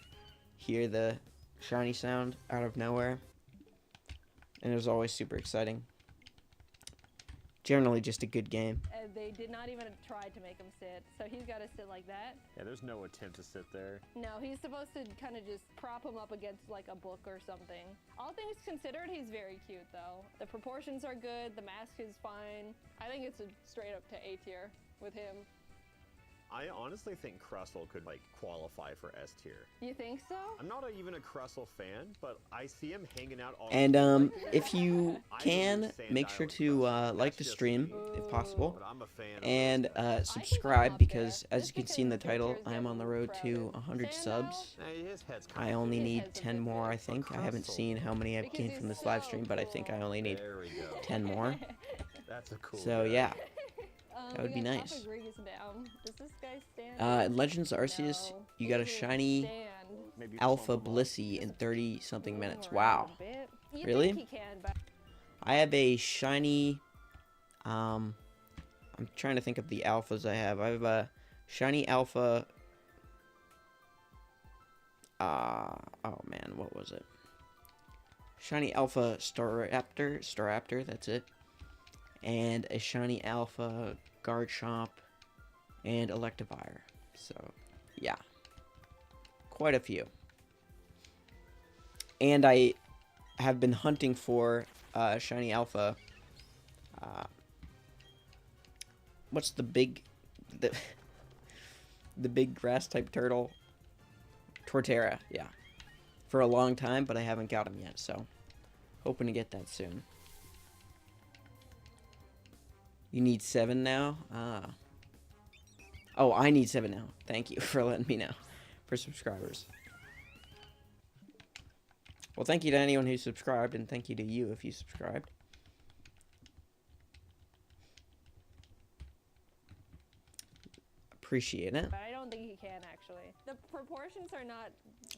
hear the shiny sound out of nowhere. And it was always super exciting. Generally just a good game. And they did not even try to make him sit, so he's got to sit like that. Yeah, there's no attempt to sit there. No, he's supposed to kind of just prop him up against like a book or something. All things considered, he's very cute though. The proportions are good, the mask is fine. I think it's a straight up to A tier with him. I honestly think Crustle could like qualify for S tier. You think so? I'm not even a Crustle fan, but I see him hanging out all And the if you I can, understand make sure Island to Crustle. like That's the just stream me. if possible, But I'm a fan of and those subscribe up because there, as just you can see in the because the title, pictures I am get on the road to crowded. 100 Stand subs. out. Hey, his head's I kinda only big. need His head's a 10 bit more, big. I think. I haven't Crustle. seen how many I've Because gained he's from this live so stream, but I think I cool. only need There we go. 10 more. That's a cool So guy. yeah, That would be nice. Does this guy stand? in Legends Arceus, No. you got a He doesn't shiny stand. Maybe Alpha bump 'em up. Blissey in 30 something minutes. Move Wow. around a bit. You Really? think he can, but I have a shiny, I'm trying to think of the alphas I have. I have a shiny alpha, oh man, what was it? Shiny alpha Staraptor, that's it. And a shiny alpha Garchomp and Electivire. So, yeah. Quite a few. And I have been hunting for shiny alpha. What's the big the big grass type turtle? Torterra, yeah. For a long time, but I haven't got him yet, so hoping to get that soon. You need 7 now? Oh, I need 7 now. Thank you for letting me know. For subscribers. Well, thank you to anyone who subscribed, and thank you to you if you subscribed. Appreciate it. but I don't think he can actually. The proportions are not.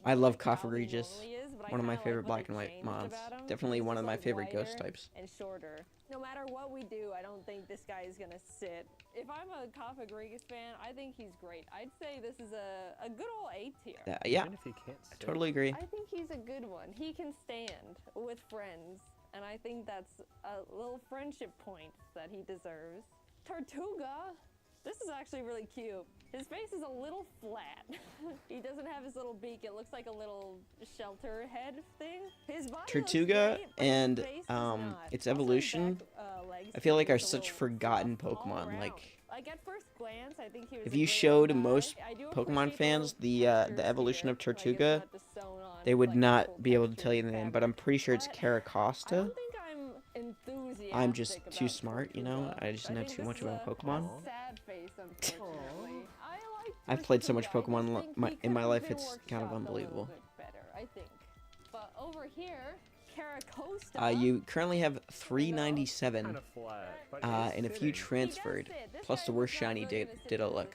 I love like how Kaffa he Regis. normally is, but I One of my kinda favorite like what black and they white changed mods. about him. Definitely He's one of just, my like, favorite ghost lighter types. And shorter. No matter what we do, I don't think this guy is gonna sit. If I'm a Kaffa Regis fan, I think he's great. I'd say this is a good old A tier. Yeah, Even if he can't I sit. totally agree. I think he's a good one. He can stand with friends, and I think that's a little friendship point that he deserves. Tortuga! This is actually really cute. His face is a little flat. He doesn't have his little beak. It looks like a little shelter head thing. His body Tortuga looks great, but his and face does not. its Also, his evolution, back, legs I feel like are just a such little forgotten fluff all Pokemon. around. Like, at first glance, I think he was if a you great showed guy. most I do Pokemon appreciate fans the textures evolution here. of Like, it's Tortuga, not just sewn on, they would like, not full be able to textured tell you the name, but I'm fabric. pretty sure it's But I Caracosta. don't think I'm enthusiastic. I'm just too about smart, you know? Tortuga. I just know think too this much is about a Pokemon. sad face, unfortunately. I like I've played so much Tortuga. I Pokemon just think he in my could've life, been it's kind of workshopped a little unbelievable. bit better, I think. But over here, Caracosta. You currently have 397, Kind of flat. But and he's if you sitting. transferred, plus the worst shiny Ditto look.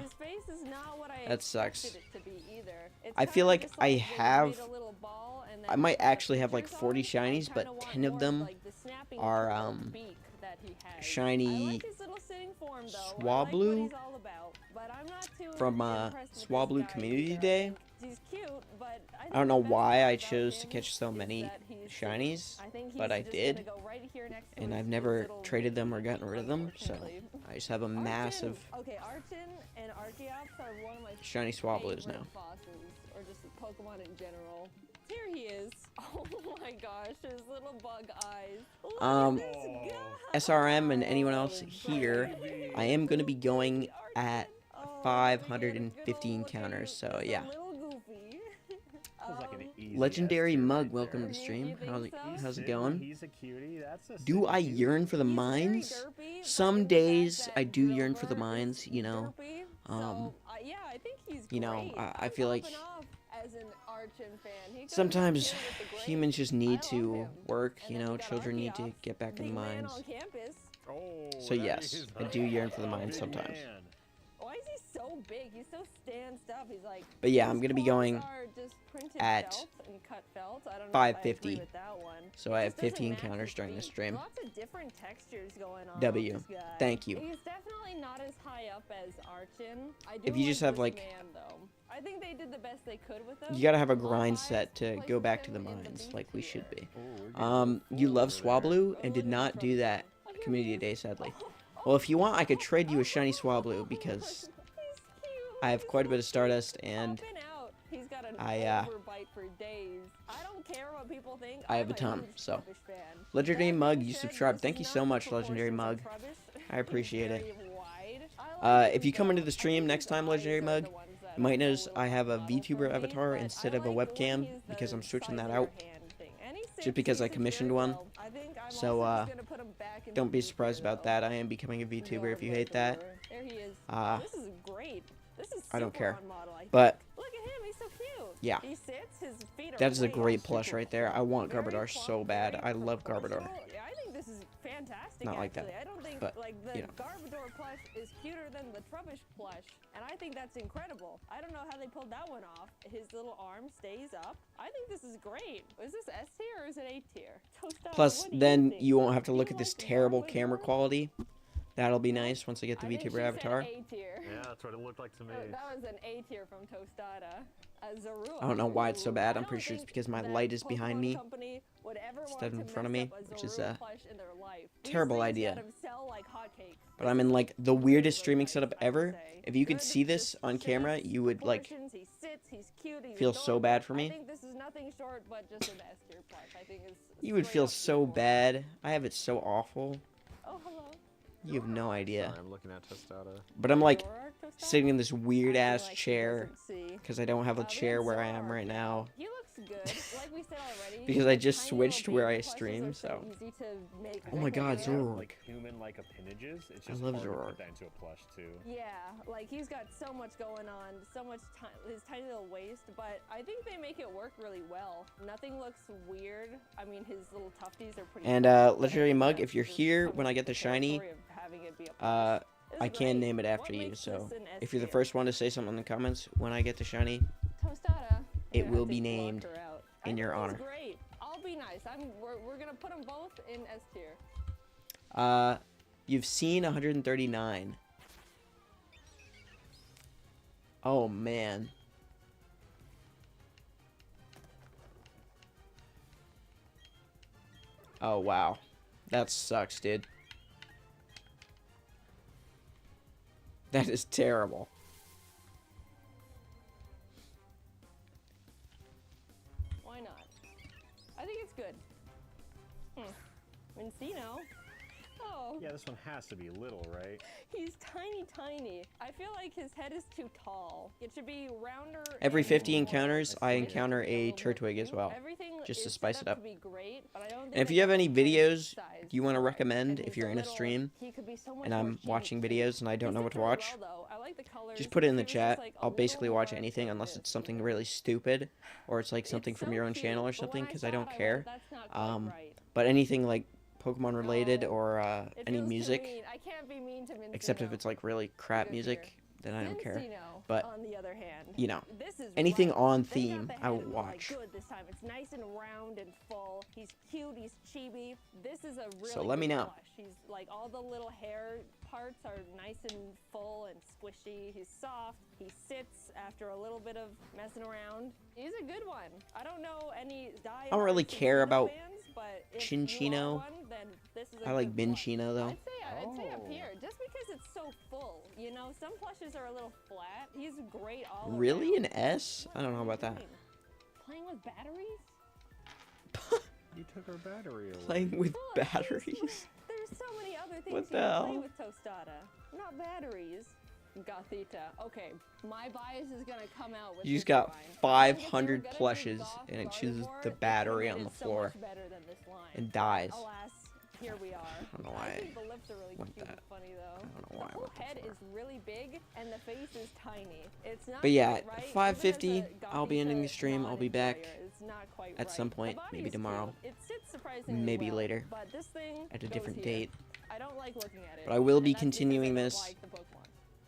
His face is not what I That sucks. expected it to be either. It's I feel kinda like just I they have- made a little ball and I then might put actually have like pictures 40 on it. I shinies, kinda but want 10 of more them like the snapping are, of the beak that he has. I shiny like his little sitting form, though. I like what Swablu he's all about, but I'm not too from impressed with this Swablu guy Community either. Day. He's cute, but I don't know think the best why part I about chose to him catch so is many that he's shinies, safe. I think but he's I just did, gonna go right here next to and his I've cute never little traded them or Vicky, gotten rid of them, so unfortunately. I just have a massive Okay, Archon and Archeops are one of my shiny Swablues favorite now. fossils, or just Pokemon in general. Here he is. Oh my gosh, his little bug eyes. Look Um, at this guy. SRM and anyone else here, I am going to be going Baby at Archon. Oh, 550 look at you. encounters, so It's a yeah. little goofy. Feels like an easy Legendary S tier Mug, right welcome to there. the stream. You think How's it, so? He's how's it sitting, going? He's a cutie. That's a Do sitting I cutie. yearn for the He's very mines? derpy, but Some in the fact days that I do yearn for Drillbur the mines, is you know. derpy, Um, yeah, I think he's you know, great. I I'm feel like popping off as an Archon fan. He goes sometimes up there with the great. humans just I need love to him. work, And you then know, we got children need to Archeops, get back in big the man mines. on campus. Oh, So that yes, is I a do yearn for the mines big sometimes. man. Why is he so big? He's so stand stuff. He's like. But yeah, his I'm gonna be claws going are just printed at felt and cut felt. I don't know if 550. I agree with that one. So It I have just doesn't 50 match encounters his during this feet. stream. Lots of different textures going on. W. With this guy. Thank you. He's definitely not as high up as Archon. I do If you just have, this like- man, though. I think they did the best they could with him. You gotta have a All grind eyes set to places go back to the him in mines, B like we tier. should be. Oh, we're getting You full love over there. Swablu Oh, and did look at not the do that Oh, here Community he is. Day, sadly. Oh, Well, if you want, I could trade you a shiny Swablu oh, because he's cute. I have He's quite a so bit of Stardust cute. and Popping out. He's got an I, overbite for days. I don't care what people think. I have I'm a ton, huge so. Trubbish fan. Legendary That Mug, being you said, subscribed. this Thank is you not so the much, Legendary proportions Mug. of Trubbish. I appreciate it. It's very wide. I like If you him, come into though. the I stream think next his time, eyes Legendary are the Mug, ones that you might are a notice little I have a model for VTuber me, avatar but instead I of a like when webcam he's because the I'm switching size that of your out. hand thing. And he Just because sits I commissioned very one. well. I think I'm So, also just gonna put him back in Don't the be B surprised tier, about though. that. I am becoming a VTuber if you hate that. There he is. Uh, This is great. This is I don't super care. on model, I But think. Look at him, he's so cute. Yeah. He sits, his feet are that is a way great out. plush Super right there. I plump, want very Garbodor so plump, bad. very I love Garbodor. proportional. Yeah, I think this is fantastic. Not like that, actually. I don't think but, like the you know. Garbodor plush is cuter than the Trubbish plush, and I think that's incredible. I don't know how they pulled that one off. His little arm stays up. I think this is great. Is this S tier or is it A tier? Tostada, Plus, what do then think? you won't have to Do look you at this like terrible Garbodor? camera quality. That'll be nice once I get the I think VTuber she avatar. said A tier. Yeah, that's what it looked like to me. Oh, that was an A tier from Tostada. I don't know why it's so bad. I'm pretty sure it's because my light is behind me instead of in front of me, which is a terrible idea. But I'm in like the weirdest streaming setup ever. If you could see this on camera, you would like feel so bad for me. You would feel so bad. I have it so awful. Oh, hello. You have no idea. Sorry, I'm looking at Tostada. But I'm like Aurora Tostada? sitting in this weird I ass feel like he chair doesn't see. because I don't have a But chair it's where I am hard. right now. He looks good, like we said already. Because I the just tiny switched little where baby I plushes stream, are so. easy to make Oh my big god, hair. Zoroark. Like human-like appendages. It's I just love hard to Zoroark. put that into a plush too. Yeah, like he's got so much going on, so much his tiny little waist, but I think they make it work really well. Nothing looks weird. I mean, his little tufties are pretty. And, cool, but Legendary I think Mug, that's if you're just here comes when I with get the shiny, territory of having it be a plush. This is I can great. name it after What you, makes so this an if you're the S first one to say something in the comments when I get the shiny, Tostada. it I'm will gonna be have to block named her out. in your I think honor. he's great. I'll be nice. We're gonna put them both in S tier. You've seen 139. Oh, man. Oh, wow. That sucks, dude. That is terrible. Why not? I think it's good. Vincino. Oh, Yeah, this one has to be little, right? he's tiny, tiny. I feel like his head is too tall. It should be rounder. Every and 50 more encounters, I aesthetic. encounter a little more Turtwig as cute. well, Everything just to is spice set it up. To be great, but I don't think And if that you have the any height videos size you want to is right. recommend, And if he's you're in a little- stream, he could be so much and more I'm cute, watching too. videos and I don't He know what sits to really watch, well, though. I like the colors. just put it in the If was chat. like a I'll basically little watch more anything like unless this, it's something you know? really stupid or it's like something It's from so your own cute, channel or but something when because I I saw don't it, care. that's not quite right. But anything like Pokemon related No, or It any feels too music, mean. I can't be mean to Mincino. except if it's like really crap Go music, here. then I don't care. Mincino. but on the other hand, you know, this is anything right. on They got theme, the I will head like watch. good this time. It's nice and round and full. He's cute. He's chibi. This is a really So let me good know. plush. He's like all the little hair parts are nice and full and squishy. He's soft. He sits after a little bit of messing around. He's a good one. I don't know any die. I don't really care about fans, but if Chinchino. you are one, then this is a I like good plush. Minchino though. I'd say up Oh. here, just because it's so full. You know, some plushes are a little flat. He's great all Really, around. an S? I don't know about that. Playing with batteries? You took our battery away. Playing with Look, batteries? There's so many other things What you the can play hell? with Tostada. Not batteries. Gothita. Okay, my bias is gonna come out with You just this got line. 500 Gonna do plushes, Goth and it chooses Gardevoir. the This battery one on the is so floor much better than this line. and dies. Alas, here we are. I don't know why think the lips are really went cute that. and funny though. I don't know why I The whole went that head far. is really big and the face is tiny. It's not But yeah, quite right. Even 5:50, as a I'll be ending the Gothita stream. I'll be back non-enjoyer, it's not quite at right. some The point, body maybe is tomorrow, cute. It sits surprisingly maybe well, later, but this thing at a goes different here. date. I don't like looking at it. But I will and be that's because I continuing don't this like the Pokemon.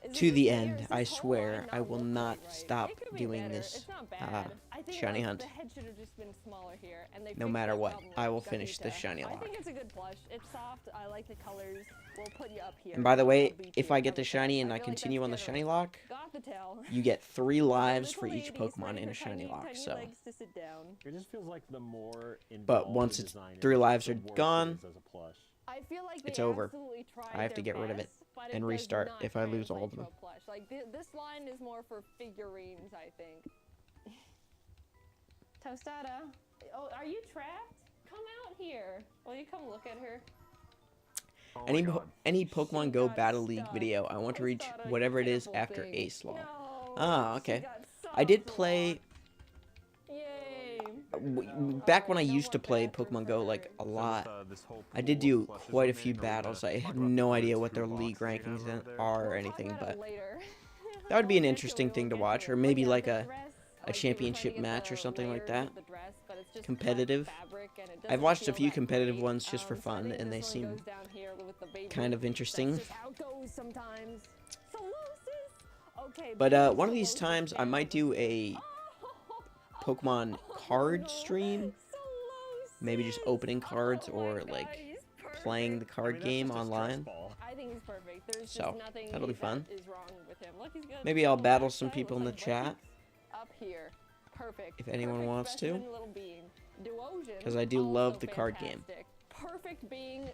Is to it the just me, or end. is I this whole swear, line I will look not quite right? stop It could be doing better. this It's not bad. I think shiny like, hunt. the head should have just been smaller here, and they No fixed matter that what, problem I with will finish this Gothita. shiny I lock. think it's a good plush. It's soft. I like the colors. We'll put you up here. And by the way, I'll beat if you I up get the with shiny that. and I feel like continue that's on the shiny generous. lock, Gothitail. you get 3 lives Little for each lady Pokemon spreading in a her shiny tiny, lock, tiny so. legs to sit down. It just feels like the more involved But once the it's design 3 is, lives the are worse it gone, is as a plush. I feel like It's they over. absolutely tried I have to their get rid of it best, but and does restart not if I lose all of translate to them. a plush. Like this line is more for figurines, I think. Tostada, oh, are you trapped? Come out here. Will you come look at her? Oh my Any God. any Pokemon She Go got Battle League stuck. video, I want to reach Tostada, you whatever it is careful after thing. Ace Law. No, Ah, she okay. got I did soft play locked. Yay. back when I Alright, no used to more play bathroom Pokemon for Go her. like a So with, lot. this whole I did pool do of plushes quite a in there, few are we gonna battles. I talk have about no the idea two what their boxes league you have rankings over there? are or We'll anything, talk about but it later. that would be an We'll get interesting it, thing to we'll watch, get or it. maybe Yeah, like the a dress, like, we were trying to championship get match or the something like layers that. of the dress, but it's just Competitive. black fabric and it I've doesn't watched a feel few that competitive great. ones just for So I fun, think and they this one seem goes down here with the baby. kind of interesting. That's just how it goes sometimes. Solosis. Okay, But baby one of these Solosis times I stands might do over a Pokemon card stream. Maybe just opening cards or like playing the perfect. card game that's just a stress online. ball. I think he's perfect. There's So, just nothing that'll be fun. that is wrong with him. Look, he's got Maybe I'll little battle backside, some people in the looks like chat. legs. Up here. Perfect. If anyone Perfect wants to. specimen little being. Duosion, 'Cause I do love also the card game. fantastic. Perfect being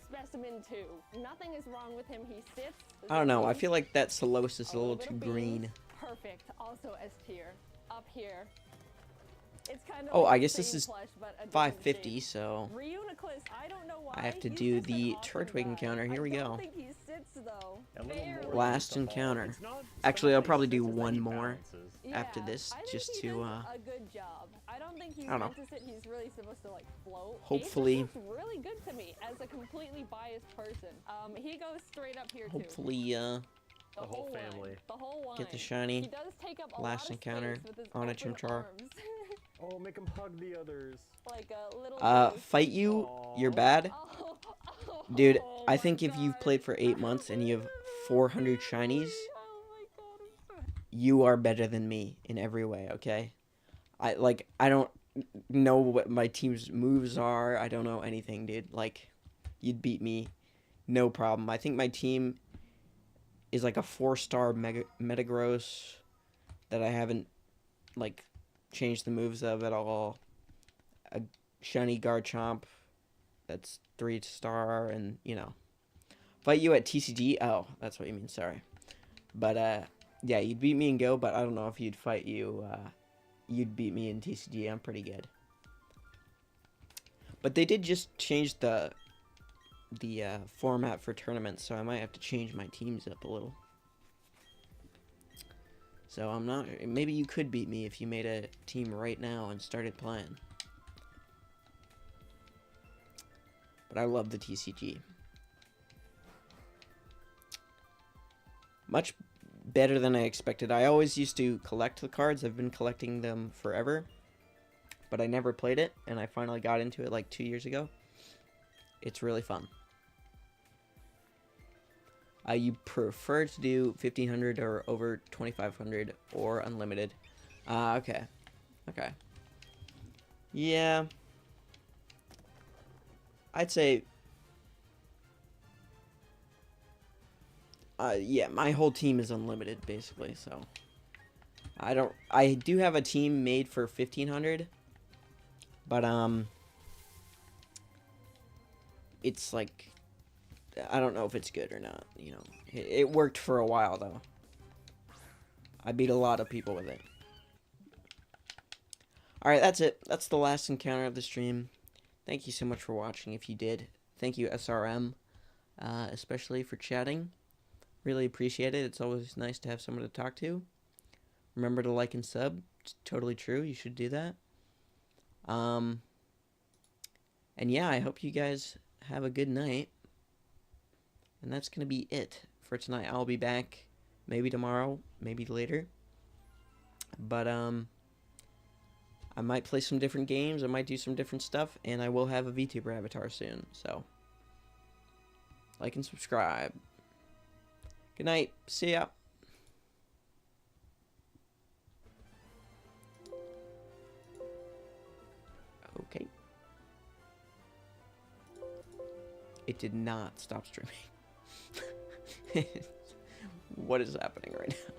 specimen 2. Nothing is wrong with him. He sits. I don't know. I zooms, feel like that Solosis is a little bit too of green. beans. Perfect. Also S tier. Up here. It's kind of Oh, like I the guess this same is plush, but a different 550, shape. so Reuniclus, I don't know why. I have to he's do just an the awesome Turtwig guy. encounter. Here we I don't go. think he sits though. A little Barely. more Last than the ball. encounter. It's not so Actually, I'll much probably like do this, it's one like he more. balances. after Yeah, this, I think just he to, does a good job. I don't think he's I don't know. meant to sit. He's really supposed to like float. Hopefully- Ace looks really good to me as a completely biased person. He goes straight up here too. hopefully, The whole line, family. The whole line. get the He shiny. does take up a last lot of encounter space with his on a open Chimchar. arms. Oh, make him hug the others. Like a little. ghost. Fight you, you're Aw. bad. Oh, Dude, oh I my think if you've God. played for 8 months and you have 400 shinies, Oh my God, I'm so you are better than me in every way, okay? I don't know what my team's moves are. I don't know anything, dude. Like, you'd beat me, no problem. I think my team is like a 4-star Metagross that I haven't, like, changed the moves of at all. A shiny Garchomp that's 3-star, and, you know. Fight you at TCG? Oh, that's what you mean, sorry. But, yeah, you'd beat me in Go, but I don't know if you'd fight you, you'd beat me in TCG. I'm pretty good. But they did just change the format for tournaments, so I might have to change my teams up a little. So I'm not... Maybe you could beat me if you made a team right now and started playing. But I love the TCG. Much better than I expected. I always used to collect the cards. I've been collecting them forever. But I never played it, and I finally got into it like 2 years ago. It's really fun. You prefer to do 1500 or over 2500 or unlimited. Okay. Okay. Yeah. I'd say... yeah, my whole team is unlimited, basically, so... I do have a team made for 1500, but, it's like... I don't know if it's good or not, you know. It worked for a while, though. I beat a lot of people with it. Alright, that's it. That's the last encounter of the stream. Thank you so much for watching, if you did. Thank you, SRM, especially for chatting. Really appreciate it. It's always nice to have someone to talk to. Remember to like and sub. It's totally true. You should do that. And yeah, I hope you guys have a good night. And that's going to be it for tonight. I'll be back maybe tomorrow, maybe later. But, I might play some different games. I might do some different stuff. And I will have a VTuber avatar soon. So, like and subscribe. Good night. See ya. Okay. It did not stop streaming. What is happening right now?